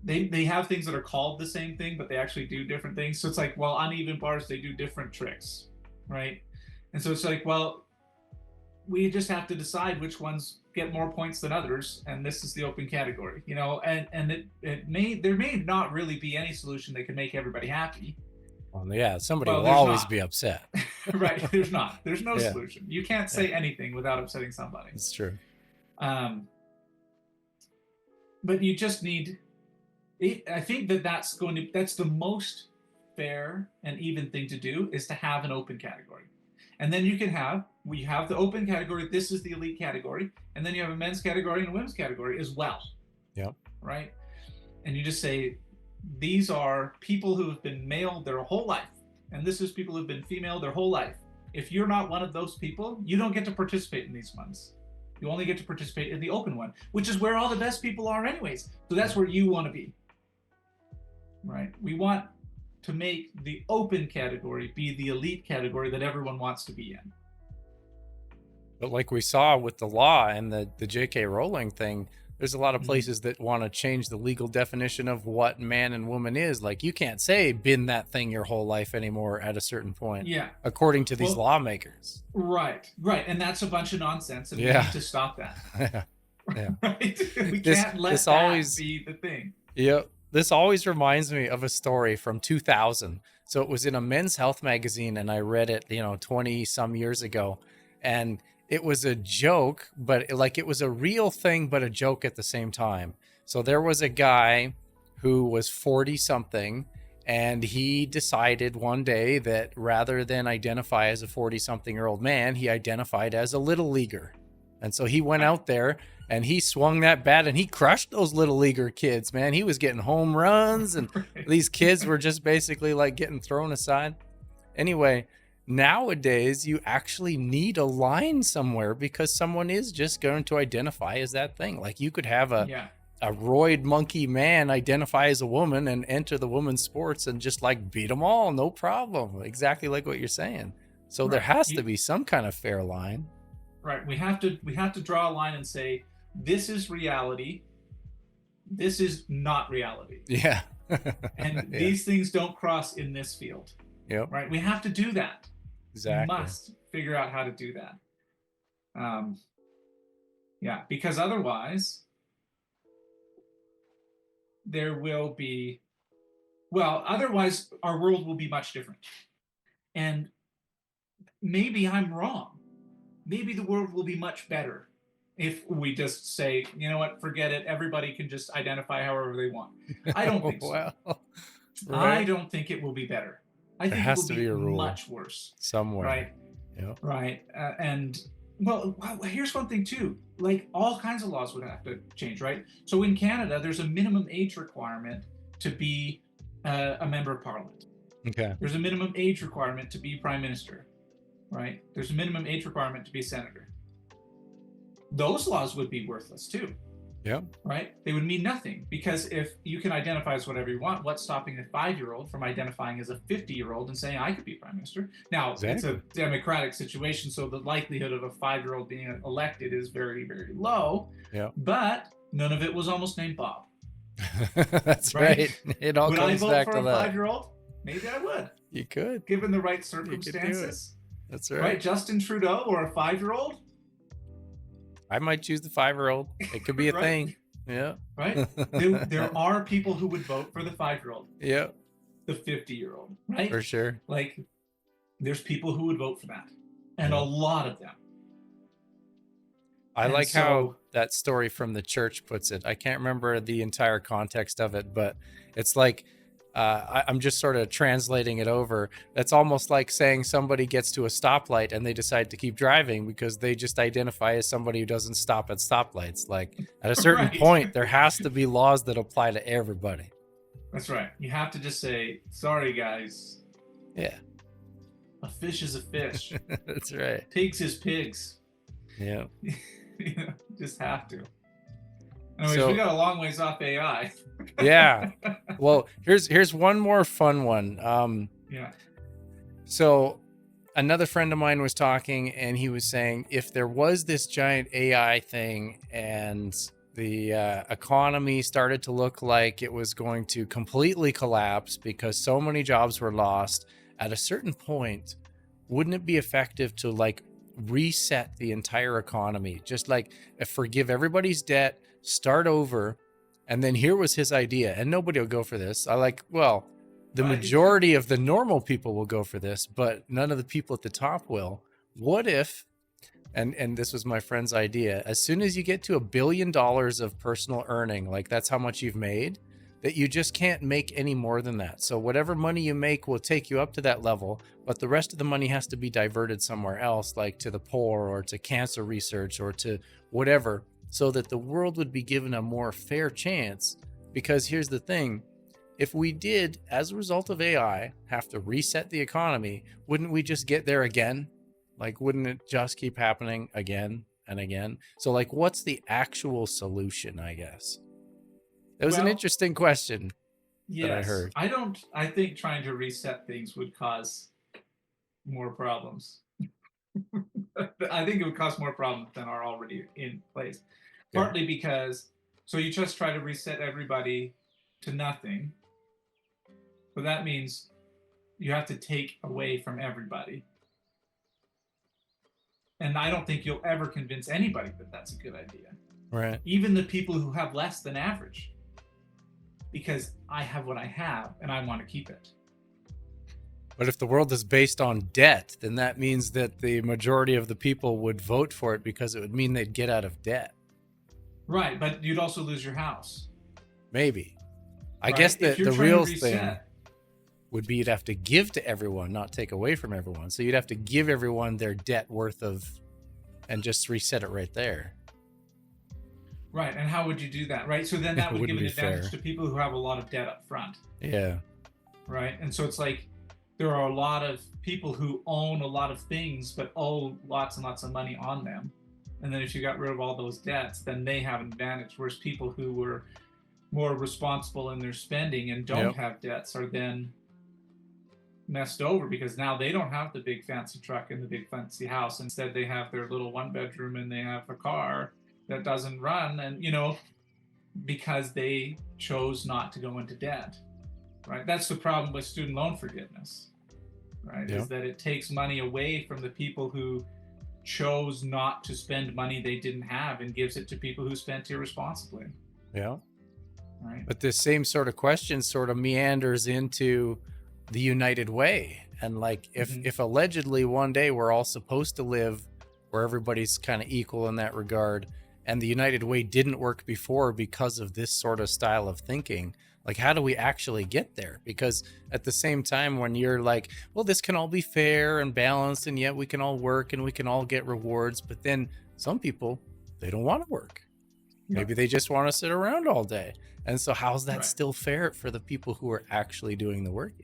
they have things that are called the same thing, but they actually do different things. So it's like, well, uneven bars, they do different tricks, right? And so it's like, well, we just have to decide which ones get more points than others, and this is the open category, you know, and there may not really be any solution that can make everybody happy. Well, yeah, somebody will always be upset. Right, there's no solution. You can't say anything without upsetting somebody. It's true. but you just need. I think that's the most fair and even thing to do is to have an open category, and then we have the open category. This is the elite category, and then you have a men's category and a women's category as well. Yep. Right, and you just say these are people who have been male their whole life, and this is people who've been female their whole life. If you're not one of those people, you don't get to participate in these ones. You only get to participate in the open one, which is where all the best people are anyways. So that's where you want to be. Right? We want to make the open category be the elite category that everyone wants to be in. But like we saw with the law and the J.K. Rowling thing, there's a lot of places that want to change the legal definition of what man and woman is. Like you can't say been that thing your whole life anymore at a certain point. Yeah. According to these lawmakers. Right. And that's a bunch of nonsense, and we need to stop that. Yeah. Right? We can't let that be the thing. Yep. This always reminds me of a story from 2000. So it was in a Men's Health magazine, and I read it, 20 some years ago. And it was a joke, but it was a real thing, but a joke at the same time. So there was a guy who was 40 something, and he decided one day that rather than identify as a 40 something year old man, he identified as a little leaguer. And so he went out there and he swung that bat and he crushed those little leaguer kids, man. He was getting home runs, and these kids were just basically like getting thrown aside. Anyway, nowadays you actually need a line somewhere because someone is just going to identify as that thing. Like you could have a roid monkey man identify as a woman and enter the women's sports and just like beat them all, no problem. Exactly like what you're saying. So there has to be some kind of fair line. Right. We have to draw a line and say, this is reality. This is not reality. Yeah. And these things don't cross in this field. Yep. Right. We have to do that. Exactly. We must figure out how to do that. Because otherwise otherwise our world will be much different. And maybe I'm wrong. Maybe the world will be much better if we just say, you know what, forget it. Everybody can just identify however they want. I don't think so. Right. I don't think it will be better. I think it will be a rule much worse. Somewhere. Right. Yep. Right. Here's one thing too. Like all kinds of laws would have to change, right? So in Canada, there's a minimum age requirement to be a member of parliament. Okay. There's a minimum age requirement to be prime minister. Right? There's a minimum age requirement to be a senator. Those laws would be worthless too. Yeah. Right? They would mean nothing, because if you can identify as whatever you want, what's stopping a 5-year-old from identifying as a 50-year-old and saying, I could be prime minister? Now, It's a democratic situation, so the likelihood of a 5-year-old being elected is very, very low. Yeah. But none of it was almost named Bob. That's right. It all comes back to that. Would I vote for a 5-year-old? Maybe I would. You could. Given the right circumstances. That's right. Right, Justin Trudeau or a 5-year-old? I might choose the 5-year-old. It could be a thing. Yeah. Right? There are people who would vote for the 5-year-old. Yeah. The 50-year-old, right? For sure. Like, there's people who would vote for that. And a lot of them. I like how that story from the church puts it. I can't remember the entire context of it, but it's like, I'm just sort of translating it over. That's almost like saying somebody gets to a stoplight and they decide to keep driving because they just identify as somebody who doesn't stop at stoplights. Like at a certain point, there has to be laws that apply to everybody. That's right. You have to just say, sorry, guys. Yeah. A fish is a fish. That's right. Pigs is pigs. Yeah. Just have to. Anyways, we got a long ways off AI. Yeah. Well, here's one more fun one. So another friend of mine was talking, and he was saying if there was this giant AI thing and the economy started to look like it was going to completely collapse because so many jobs were lost, at a certain point, wouldn't it be effective to like reset the entire economy? Just like forgive everybody's debt, start over. And then here was his idea, and nobody will go for this. The majority of the normal people will go for this, but none of the people at the top will. What if And this was my friend's idea. As soon as you get to $1 billion of personal earning, like that's how much you've made, that you just can't make any more than that. So whatever money you make will take you up to that level, but the rest of the money has to be diverted somewhere else, like to the poor or to cancer research or to whatever, so that the world would be given a more fair chance. Because here's the thing, if we did, as a result of AI, have to reset the economy, wouldn't we just get there again? Like, wouldn't it just keep happening again and again? So, like, what's the actual solution, I guess? That was an Well, interesting question that I yes. heard. I think trying to reset things would cause more problems. I think it would cause more problems than are already in place. Okay. Partly because, so you just try to reset everybody to nothing, but that means you have to take away from everybody. And I don't think you'll ever convince anybody that that's a good idea. Right. Even the people who have less than average, because I have what I have and I want to keep it. But if the world is based on debt, then that means that the majority of the people would vote for it because it would mean they'd get out of debt. Right, but you'd also lose your house. Maybe. I Right? guess If that you're the trying to real reset, thing would be you'd have to give to everyone, not take away from everyone. So you'd have to give everyone their debt worth of, and just reset it right there. right, and how would you do that? Right, so then that It would give wouldn't an be advantage fair. to people who have a lot of debt up front. Yeah. Right, and so it's like there are a lot of people who own a lot of things but owe lots and lots of money on them. And then if you got rid of all those debts, then they have an advantage. Whereas people who were more responsible in their spending and don't Yep. have debts are then messed over because now they don't have the big fancy truck and the big fancy house. Instead, they have their little one bedroom and they have a car that doesn't run. And, because they chose not to go into debt. Right. That's the problem with student loan forgiveness. Right. Yep. Is that it takes money away from the people who chose not to spend money they didn't have and gives it to people who spent irresponsibly. Yeah. Right. But this same sort of question sort of meanders into the United Way. And like if allegedly one day we're all supposed to live where everybody's kind of equal in that regard, and the United Way didn't work before because of this sort of style of thinking, like how do we actually get there? Because at the same time, when you're like, well, this can all be fair and balanced, and yet we can all work and we can all get rewards, but then some people, they don't want to work. Maybe they just want to sit around all day. And so how's that still fair for the people who are actually doing the work?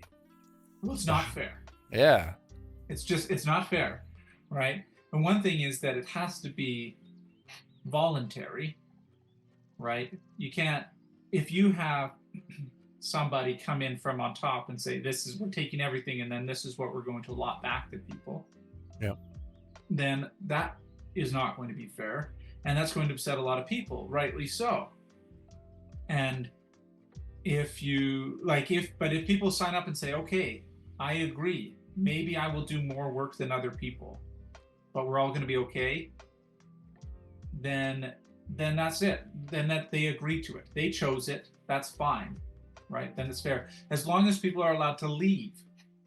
Well, it's not fair. Yeah. It's not fair. Right. And one thing is that it has to be voluntary. Right. You can't, if you have somebody come in from on top and say, this is, we're taking everything and then this is what we're going to allot back to people. Yeah. Then that is not going to be fair. And that's going to upset a lot of people, rightly so. And if people sign up and say, okay, I agree, maybe I will do more work than other people, but we're all going to be okay, then that's it. Then that they agree to it. They chose it. That's fine, right? Then it's fair. As long as people are allowed to leave,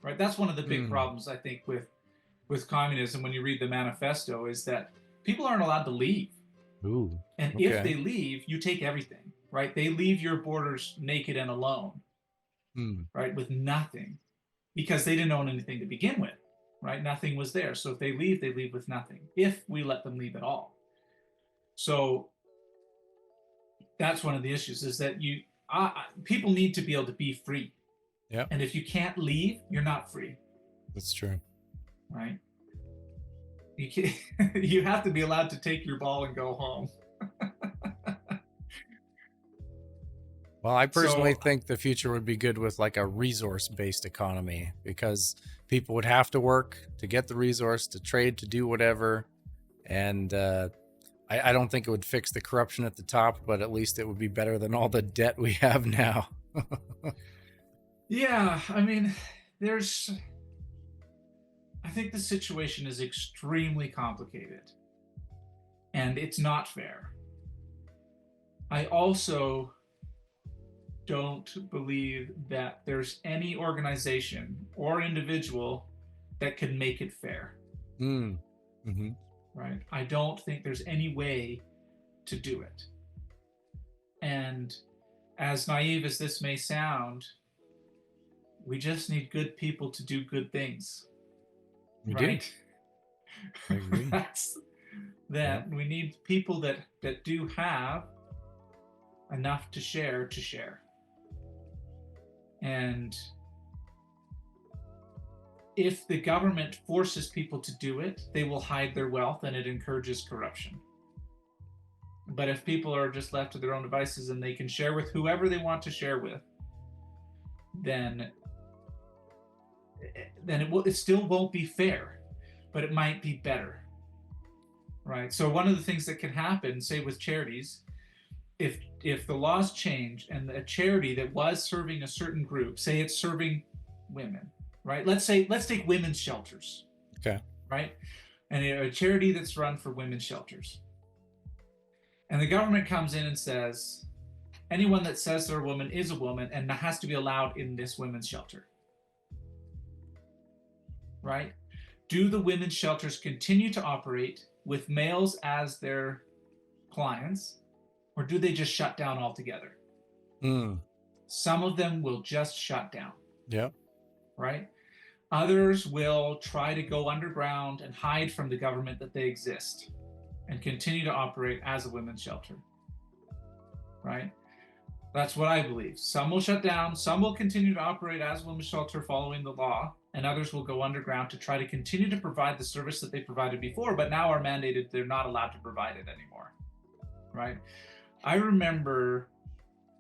right? That's one of the big problems, I think, with communism when you read the manifesto, is that people aren't allowed to leave. Ooh, and okay. If they leave, you take everything, right? They leave your borders naked and alone, right? With nothing, because they didn't own anything to begin with, right? Nothing was there. So if they leave with nothing, if we let them leave at all. So that's one of the issues, is that people need to be able to be free. Yeah. And if you can't leave, you're not free. That's true. Right. You have to be allowed to take your ball and go home. Well, I personally think the future would be good with like a resource-based economy, because people would have to work to get the resource, to trade, to do whatever. And I don't think it would fix the corruption at the top, but at least it would be better than all the debt we have now. Yeah, I mean, I think the situation is extremely complicated, and it's not fair. I also don't believe that there's any organization or individual that can make it fair. Mm-hmm. right? I don't think there's any way to do it. And as naive as this may sound, we just need good people to do good things, We do. right? I agree. That's Yeah. that we need people that do have enough to share. And if the government forces people to do it, they will hide their wealth and it encourages corruption. But if people are just left to their own devices and they can share with whoever they want to share with, then it still won't be fair, but it might be better, right? So one of the things that can happen, say with charities, if the laws change and a charity that was serving a certain group, say it's serving women, right? Let's take women's shelters, Okay. right? And a charity that's run for women's shelters. And the government comes in and says, anyone that says they're a woman is a woman and has to be allowed in this women's shelter, right? Do the women's shelters continue to operate with males as their clients, or do they just shut down altogether? Some of them will just shut down. Yep. Right? Others will try to go underground and hide from the government that they exist and continue to operate as a women's shelter. Right? That's what I believe. Some will shut down, some will continue to operate as women's shelter following the law, and others will go underground to try to continue to provide the service that they provided before, but now are mandated they're not allowed to provide it anymore. Right? I remember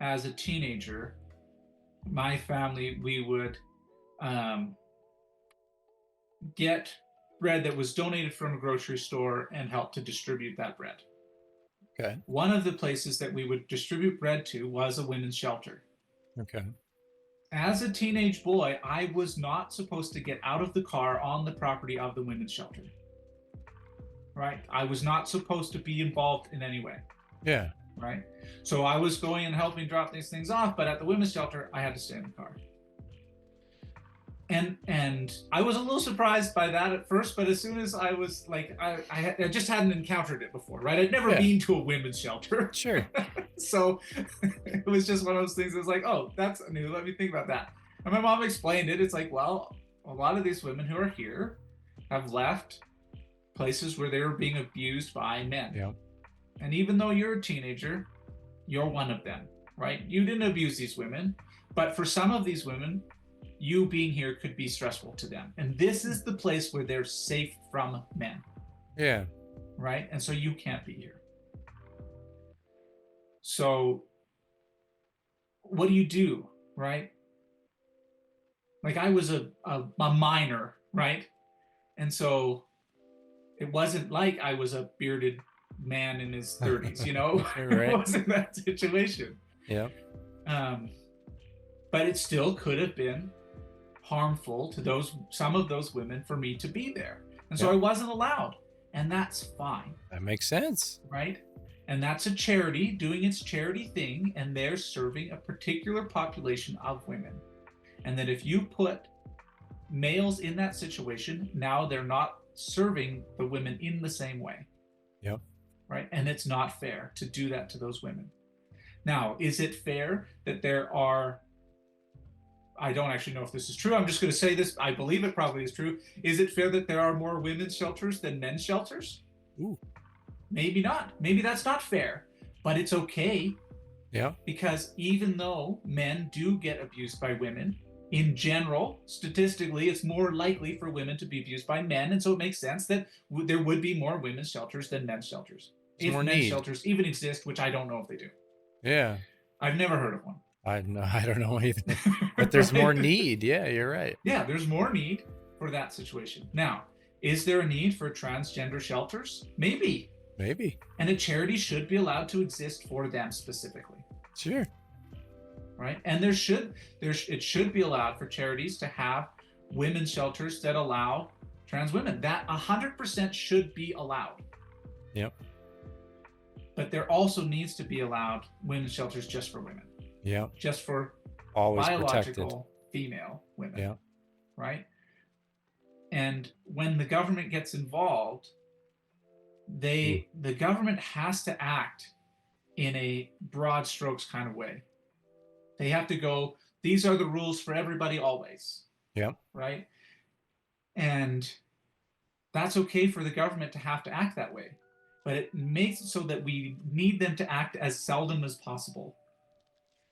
as a teenager, my family, we would get bread that was donated from a grocery store and help to distribute that bread. Okay. One of the places that we would distribute bread to was a women's shelter. Okay. As a teenage boy, I was not supposed to get out of the car on the property of the women's shelter. Right? I was not supposed to be involved in any way. Yeah. Right? So I was going and helping drop these things off, but at the women's shelter, I had to stay in the car. And I was a little surprised by that at first, but as soon as I was like, I just hadn't encountered it before, right? I'd never been to a women's shelter. Sure. So it was just one of those things that was like, oh, that's new. Let me think about that. And my mom explained it. It's like, well, a lot of these women who are here have left places where they were being abused by men. Yeah. And even though you're a teenager, you're one of them, right? You didn't abuse these women, but for some of these women, you being here could be stressful to them. And this is the place where they're safe from men. Yeah. Right? And so you can't be here. So what do you do, right? Like I was a minor, right? And so it wasn't like I was a bearded man in his 30s, you know? Right. It wasn't that situation. Yeah. But it still could have been harmful to some of those women for me to be there. And so I wasn't allowed. And that's fine. That makes sense. Right? And that's a charity doing its charity thing, and they're serving a particular population of women. And that if you put males in that situation, now they're not serving the women in the same way. Yep. Right? And it's not fair to do that to those women. Now, is it fair that there are, I don't actually know if this is true, I'm just going to say this, I believe it probably is true. Is it fair that there are more women's shelters than men's shelters? Ooh. Maybe not. Maybe that's not fair, but it's okay. Yeah. Because even though men do get abused by women, in general, statistically, it's more likely for women to be abused by men. And so it makes sense that there would be more women's shelters than men's shelters. If men's shelters even exist, which I don't know if they do. Yeah. I've never heard of one. I don't know either. But there's more need. Yeah, you're right. Yeah, there's more need for that situation. Now, is there a need for transgender shelters? Maybe. And a charity should be allowed to exist for them specifically. Sure. Right? And it should be allowed for charities to have women's shelters that allow trans women. That 100% should be allowed. Yep. But there also needs to be allowed women's shelters just for women. Yeah. Just for always biological protected female women. Yeah. Right? And when the government gets involved, The government has to act in a broad strokes kind of way. They have to go, these are the rules for everybody always, Yeah. right? And that's okay for the government to have to act that way. But it makes it so that we need them to act as seldom as possible,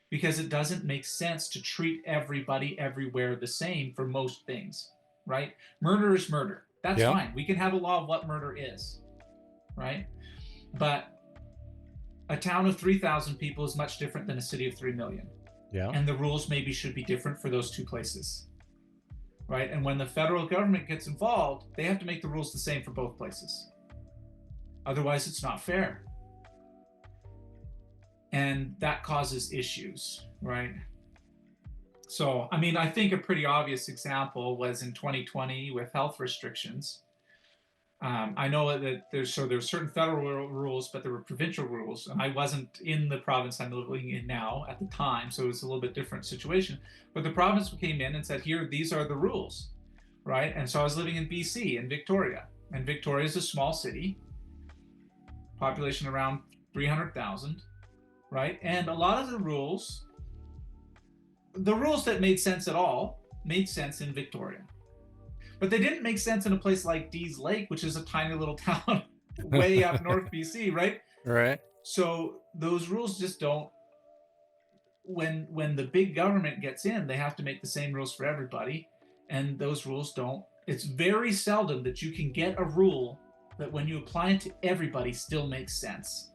because it doesn't make sense to treat everybody everywhere the same for most things, right? Murder is murder. That's Yeah. fine. We can have a law of what murder is, right? But a town of 3,000 people is much different than a city of 3 million. Yeah. And the rules maybe should be different for those two places, right? And when the federal government gets involved, they have to make the rules the same for both places. Otherwise, it's not fair. And that causes issues, right? So, I mean, I think a pretty obvious example was in 2020 with health restrictions. I know that there's certain federal rules, but there were provincial rules, and I wasn't in the province I'm living in now at the time, so it was a little bit different situation. But the province came in and said, "Here, these are the rules," right? And so I was living in BC, in Victoria, and Victoria is a small city, population around 300,000, right? And a lot of the rules that made sense at all, made sense in Victoria. But they didn't make sense in a place like Dease Lake, which is a tiny little town way up north BC, right? Right. So those rules just don't. When the big government gets in, they have to make the same rules for everybody, and those rules don't. It's very seldom that you can get a rule that when you apply it to everybody still makes sense.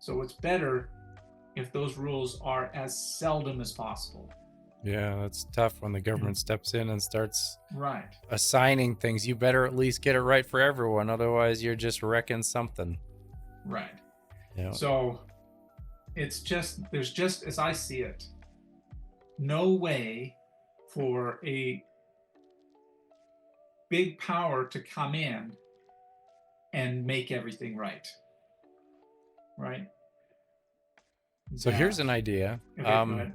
So it's better if those rules are as seldom as possible. Yeah, that's tough when the government steps in and starts Right. assigning things. You better at least get it right for everyone, otherwise you're just wrecking something. Right. Yeah. So there's just, as I see it, no way for a big power to come in and make everything right. Right? So here's an idea. Okay, go ahead.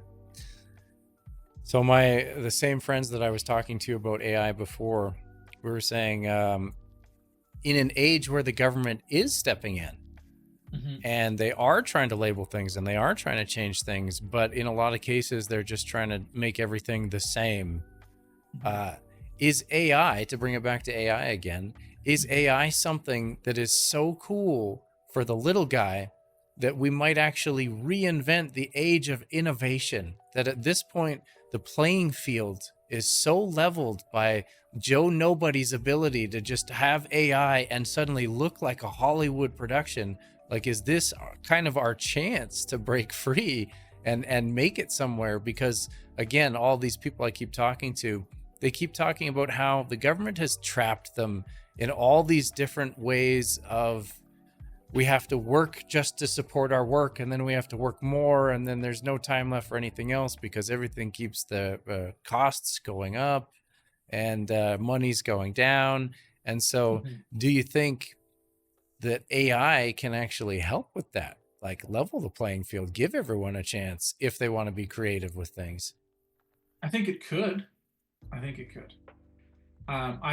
So the same friends that I was talking to about AI before, we were saying, in an age where the government is stepping in, and they are trying to label things and they are trying to change things, but in a lot of cases they're just trying to make everything the same. Is AI, to bring it back to AI again, is AI something that is so cool for the little guy that we might actually reinvent the age of innovation, that at this point the playing field is so leveled by Joe Nobody's ability to just have AI and suddenly look like a Hollywood production? Like, is this kind of our chance to break free and make it somewhere? Because again, all these people I keep talking to, they keep talking about how the government has trapped them in all these different ways of, we have to work just to support our work, and then we have to work more, and then there's no time left for anything else because everything keeps the costs going up and money's going down. And so do you think that AI can actually help with that, like level the playing field, give everyone a chance if they want to be creative with things? I think it could. I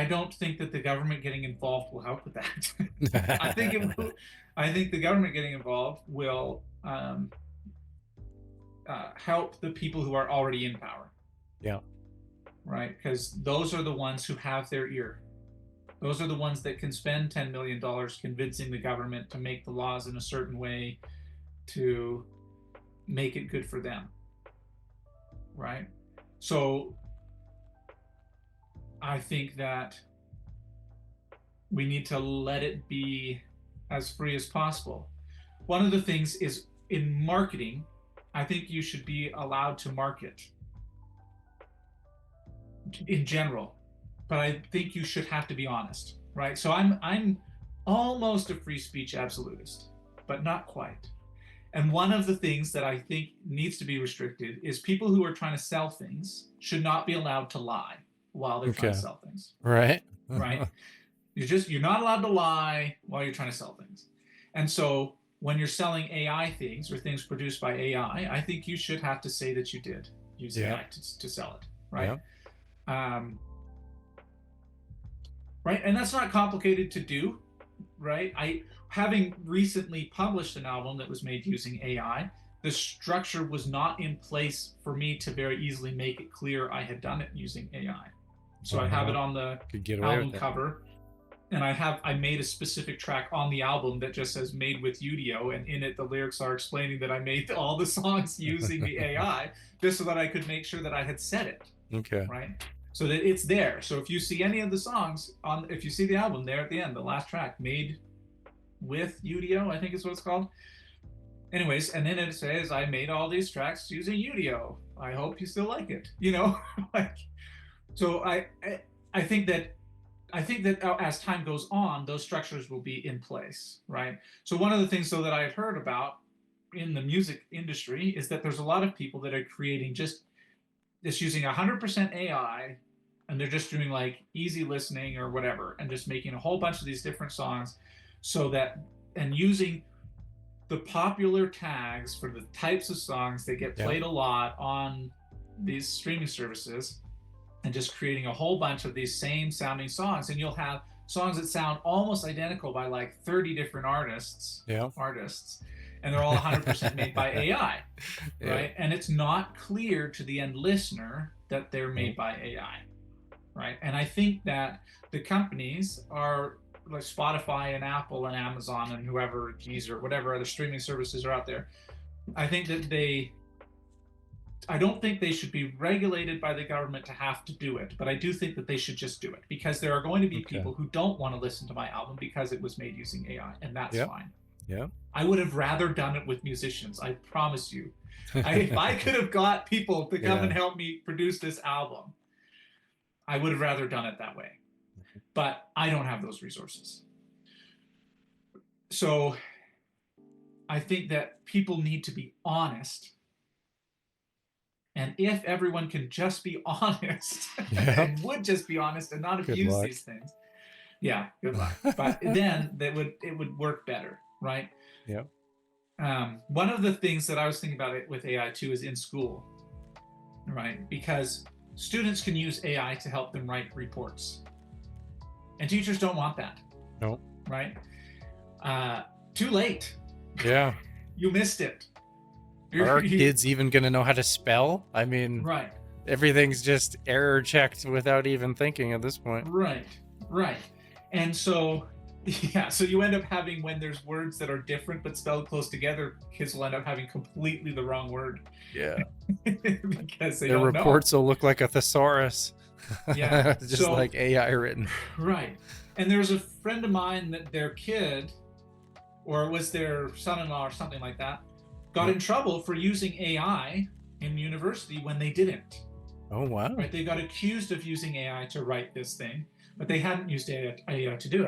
don't think that the government getting involved will help with that. I think the government getting involved will help the people who are already in power. Yeah. Right? Because those are the ones who have their ear. Those are the ones that can spend $10 million convincing the government to make the laws in a certain way to make it good for them. Right? So I think that we need to let it be as free as possible. One of the things is in marketing, I think you should be allowed to market in general, but I think you should have to be honest, right? So I'm almost a free speech absolutist, but not quite. And one of the things that I think needs to be restricted is people who are trying to sell things should not be allowed to lie while they're trying to sell things. Right. Right. You're not allowed to lie while you're trying to sell things. And so when you're selling AI things or things produced by AI, I think you should have to say that you did use AI to sell it. Right. Right. And that's not complicated to do. right? Having recently published an album that was made using AI, the structure was not in place for me to very easily make it clear I had done it using AI. So I have it on the Could get away album with it. cover, and I made a specific track on the album that just says "Made with Udio," and in it the lyrics are explaining that I made all the songs using the AI, just so that I could make sure that I had said it, Okay. right? So that it's there. So if you see any of the songs if you see the album there at the end, the last track, "Made with Udio," I think is what it's called. Anyways, and then it says I made all these tracks using Udio. I hope you still like it. Like, so I think that as time goes on, those structures will be in place, right? So one of the things, though, that I had heard about in the music industry is that there's a lot of people that are creating just using 100% AI, and they're just doing like easy listening or whatever, and just making a whole bunch of these different songs, so that and using the popular tags for the types of songs that get played a lot on these streaming services, and just creating a whole bunch of these same sounding songs. And you'll have songs that sound almost identical by like 30 different artists, and they're all 100% made by AI, right? And it's not clear to the end listener that they're made by AI, right? And I think that the companies are like Spotify and Apple and Amazon and whoever, Deezer, whatever other streaming services are out there. I don't think they should be regulated by the government to have to do it, but I do think that they should just do it, because there are going to be people who don't want to listen to my album because it was made using AI, and that's fine. Yeah. I would have rather done it with musicians, I promise you. If I could have got people to come and help me produce this album, I would have rather done it that way. But I don't have those resources. So I think that people need to be honest. And if everyone can just be honest, and would just be honest and not abuse these things, good luck. But then it would work better, right? Yeah. One of the things that I was thinking about it with AI too is in school, right? Because students can use AI to help them write reports, and teachers don't want that. No. Right? Too late. Yeah. You missed it. Are our kids even going to know how to spell? I mean, right. Everything's just error checked without even thinking at this point. Right. And so, so you end up having, when there's words that are different but spelled close together, kids will end up having completely the wrong word. Yeah. Because their reports will look like a thesaurus. Yeah. Just like AI written. Right. And there was a friend of mine that their kid, or it was their son-in-law or something like that, got in trouble for using AI in university when they didn't. Oh, wow. Right? They got accused of using AI to write this thing, but they hadn't used AI to do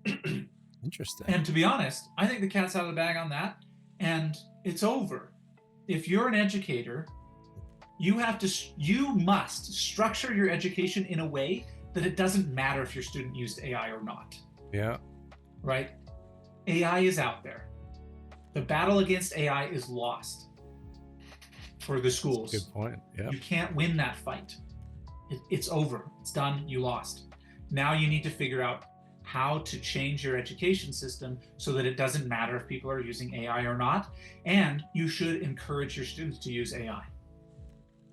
it. Interesting. And to be honest, I think the cat's out of the bag on that, and it's over. If you're an educator, you must structure your education in a way that it doesn't matter if your student used AI or not. Yeah. Right? AI is out there. The battle against AI is lost for the schools. Good point. Yeah. You can't win that fight. It's over. It's done. You lost. Now you need to figure out how to change your education system so that it doesn't matter if people are using AI or not. And you should encourage your students to use AI.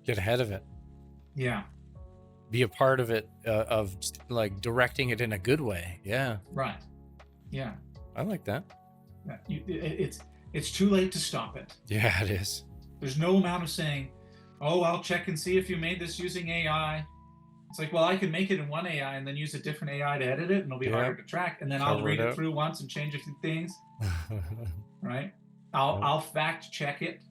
Get ahead of it. Yeah. Be a part of it, of like directing it in a good way. Yeah. Right. Yeah. I like that. Yeah. It's too late to stop it. Yeah, it is. There's no amount of saying, oh, I'll check and see if you made this using AI. It's like, well, I can make it in one AI and then use a different AI to edit it, and it'll be harder to track. And then I'll read it through once and change a few things. Right? I'll fact check it,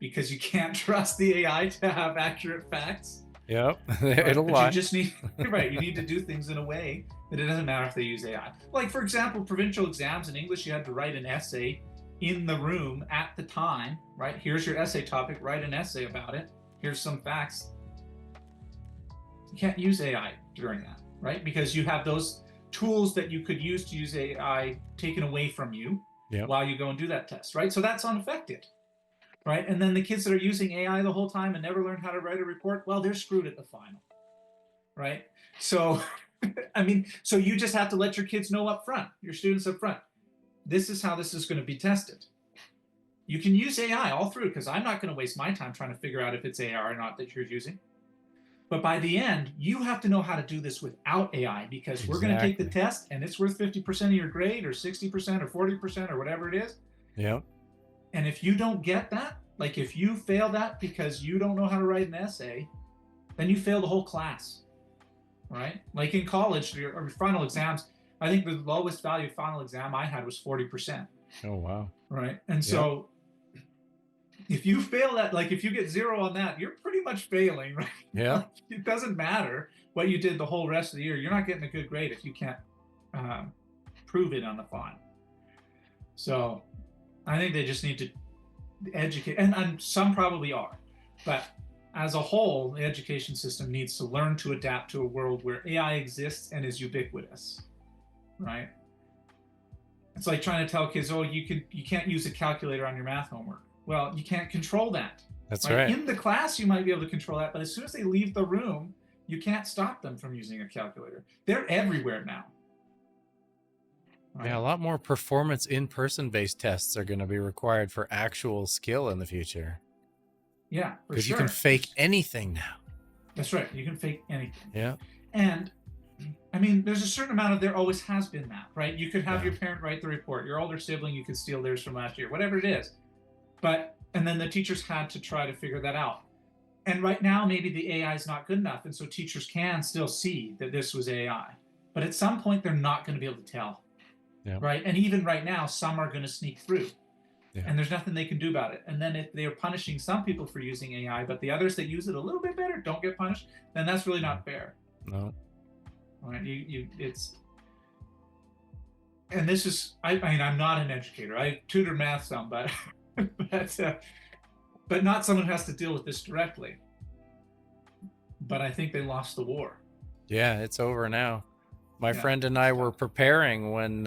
because you can't trust the AI to have accurate facts. Yep. Right? It'll lie. You just need, right, you need to do things in a way that it doesn't matter if they use AI. Like, for example, provincial exams in English, you had to write an essay in the room at the time, right? Here's your essay topic, write an essay about it. Here's some facts. You can't use AI during that, right? Because you have those tools that you could use to use AI taken away from you while you go and do that test, right? So that's unaffected, right? And then the kids that are using AI the whole time and never learned how to write a report, well, they're screwed at the final, right? So I mean, so you just have to let your kids know up front, your students up front, this is how this is going to be tested. You can use AI all through, because I'm not going to waste my time trying to figure out if it's AI or not that you're using. But by the end, you have to know how to do this without AI, because we're going to take the test and it's worth 50% of your grade or 60% or 40% or whatever it is. Yeah. And if you don't get that, like if you fail that because you don't know how to write an essay, then you fail the whole class, right? Like in college, your final exams, I think the lowest value final exam I had was 40%. Oh, wow. Right. And so if you fail that, like if you get 0 on that, you're pretty much failing, right? Yeah. Like, it doesn't matter what you did the whole rest of the year. You're not getting a good grade if you can't prove it on the final. So I think they just need to educate, and some probably are, but as a whole, the education system needs to learn to adapt to a world where AI exists and is ubiquitous, right? It's like trying to tell kids, oh, you can't use a calculator on your math homework. Well, you can't control that. That's right. In the class, you might be able to control that, but as soon as they leave the room, you can't stop them from using a calculator. They're everywhere now. Right? Yeah, a lot more performance in-person based tests are going to be required for actual skill in the future. Yeah, because you can fake anything now. That's right. You can fake anything. Yeah. And I mean, there's a certain amount of, there always has been that, right? You could have your parent write the report. Your older sibling, you could steal theirs from last year, whatever it is. And then the teachers had to try to figure that out. And right now, maybe the AI is not good enough. And so teachers can still see that this was AI. But at some point, they're not going to be able to tell. Yeah. Right. And even right now, some are going to sneak through. Yeah. And there's nothing they can do about it. And then if they're punishing some people for using AI, but the others that use it a little bit better don't get punished, then that's really not fair. No. Right. And this is, I mean, I'm not an educator. I tutor math some, but not someone who has to deal with this directly. But I think they lost the war. Yeah, it's over now. My friend and I were preparing when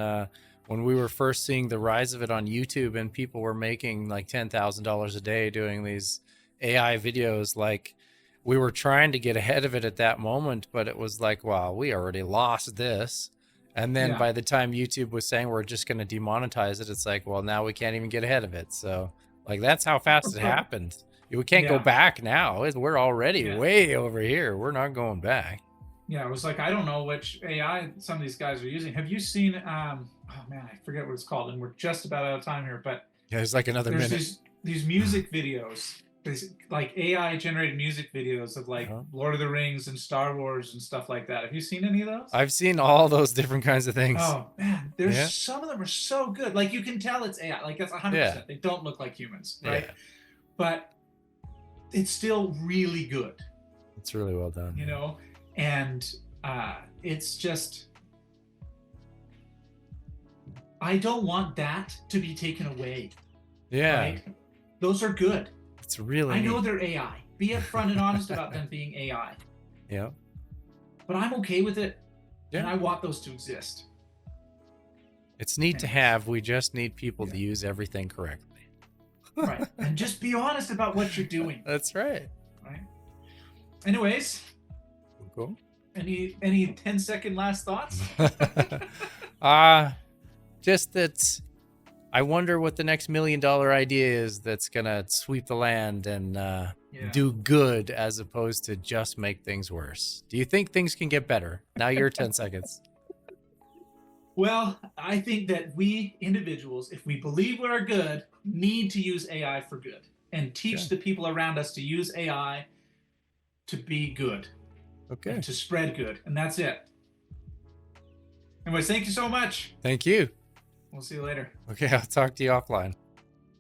we were first seeing the rise of it on YouTube, and people were making like $10,000 a day doing these AI videos. Like, we were trying to get ahead of it at that moment, but it was like, wow, we already lost this. And then by the time YouTube was saying we're just going to demonetize it, it's like, well, now we can't even get ahead of it. So like, that's how fast it happened. We can't go back now. We're already way over here. We're not going back. Yeah, it was like, I don't know which AI some of these guys are using. Have you seen, oh man, I forget what it's called, and we're just about out of time here, but there's like another minute. These music videos, like AI generated music videos of like Lord of the Rings and Star Wars and stuff like that. Have you seen any of those? I've seen all those different kinds of things. Oh man, there's some of them are so good. Like, you can tell it's AI, like that's 100%. They don't look like humans, right? Yeah. But it's still really good. It's really well done. You know? And it's just, I don't want that to be taken away. Yeah. Right? Those are good. It's really I know they're AI. Be upfront and honest about them being AI. Yeah. But I'm okay with it. Yeah. And I want those to exist. It's neat to have. We just need people to use everything correctly. Right. And just be honest about what you're doing. That's right. Right. Anyways. Cool. Any 10-second last thoughts? Just that I wonder what the next $1 million idea is that's gonna sweep the land and do good as opposed to just make things worse. Do you think things can get better? Now your 10 seconds. Well, I think that we individuals, if we believe we're good, need to use AI for good and teach the people around us to use AI to be good. Okay. And to spread good. And that's it. Anyways, thank you so much. Thank you. We'll see you later. Okay, I'll talk to you offline.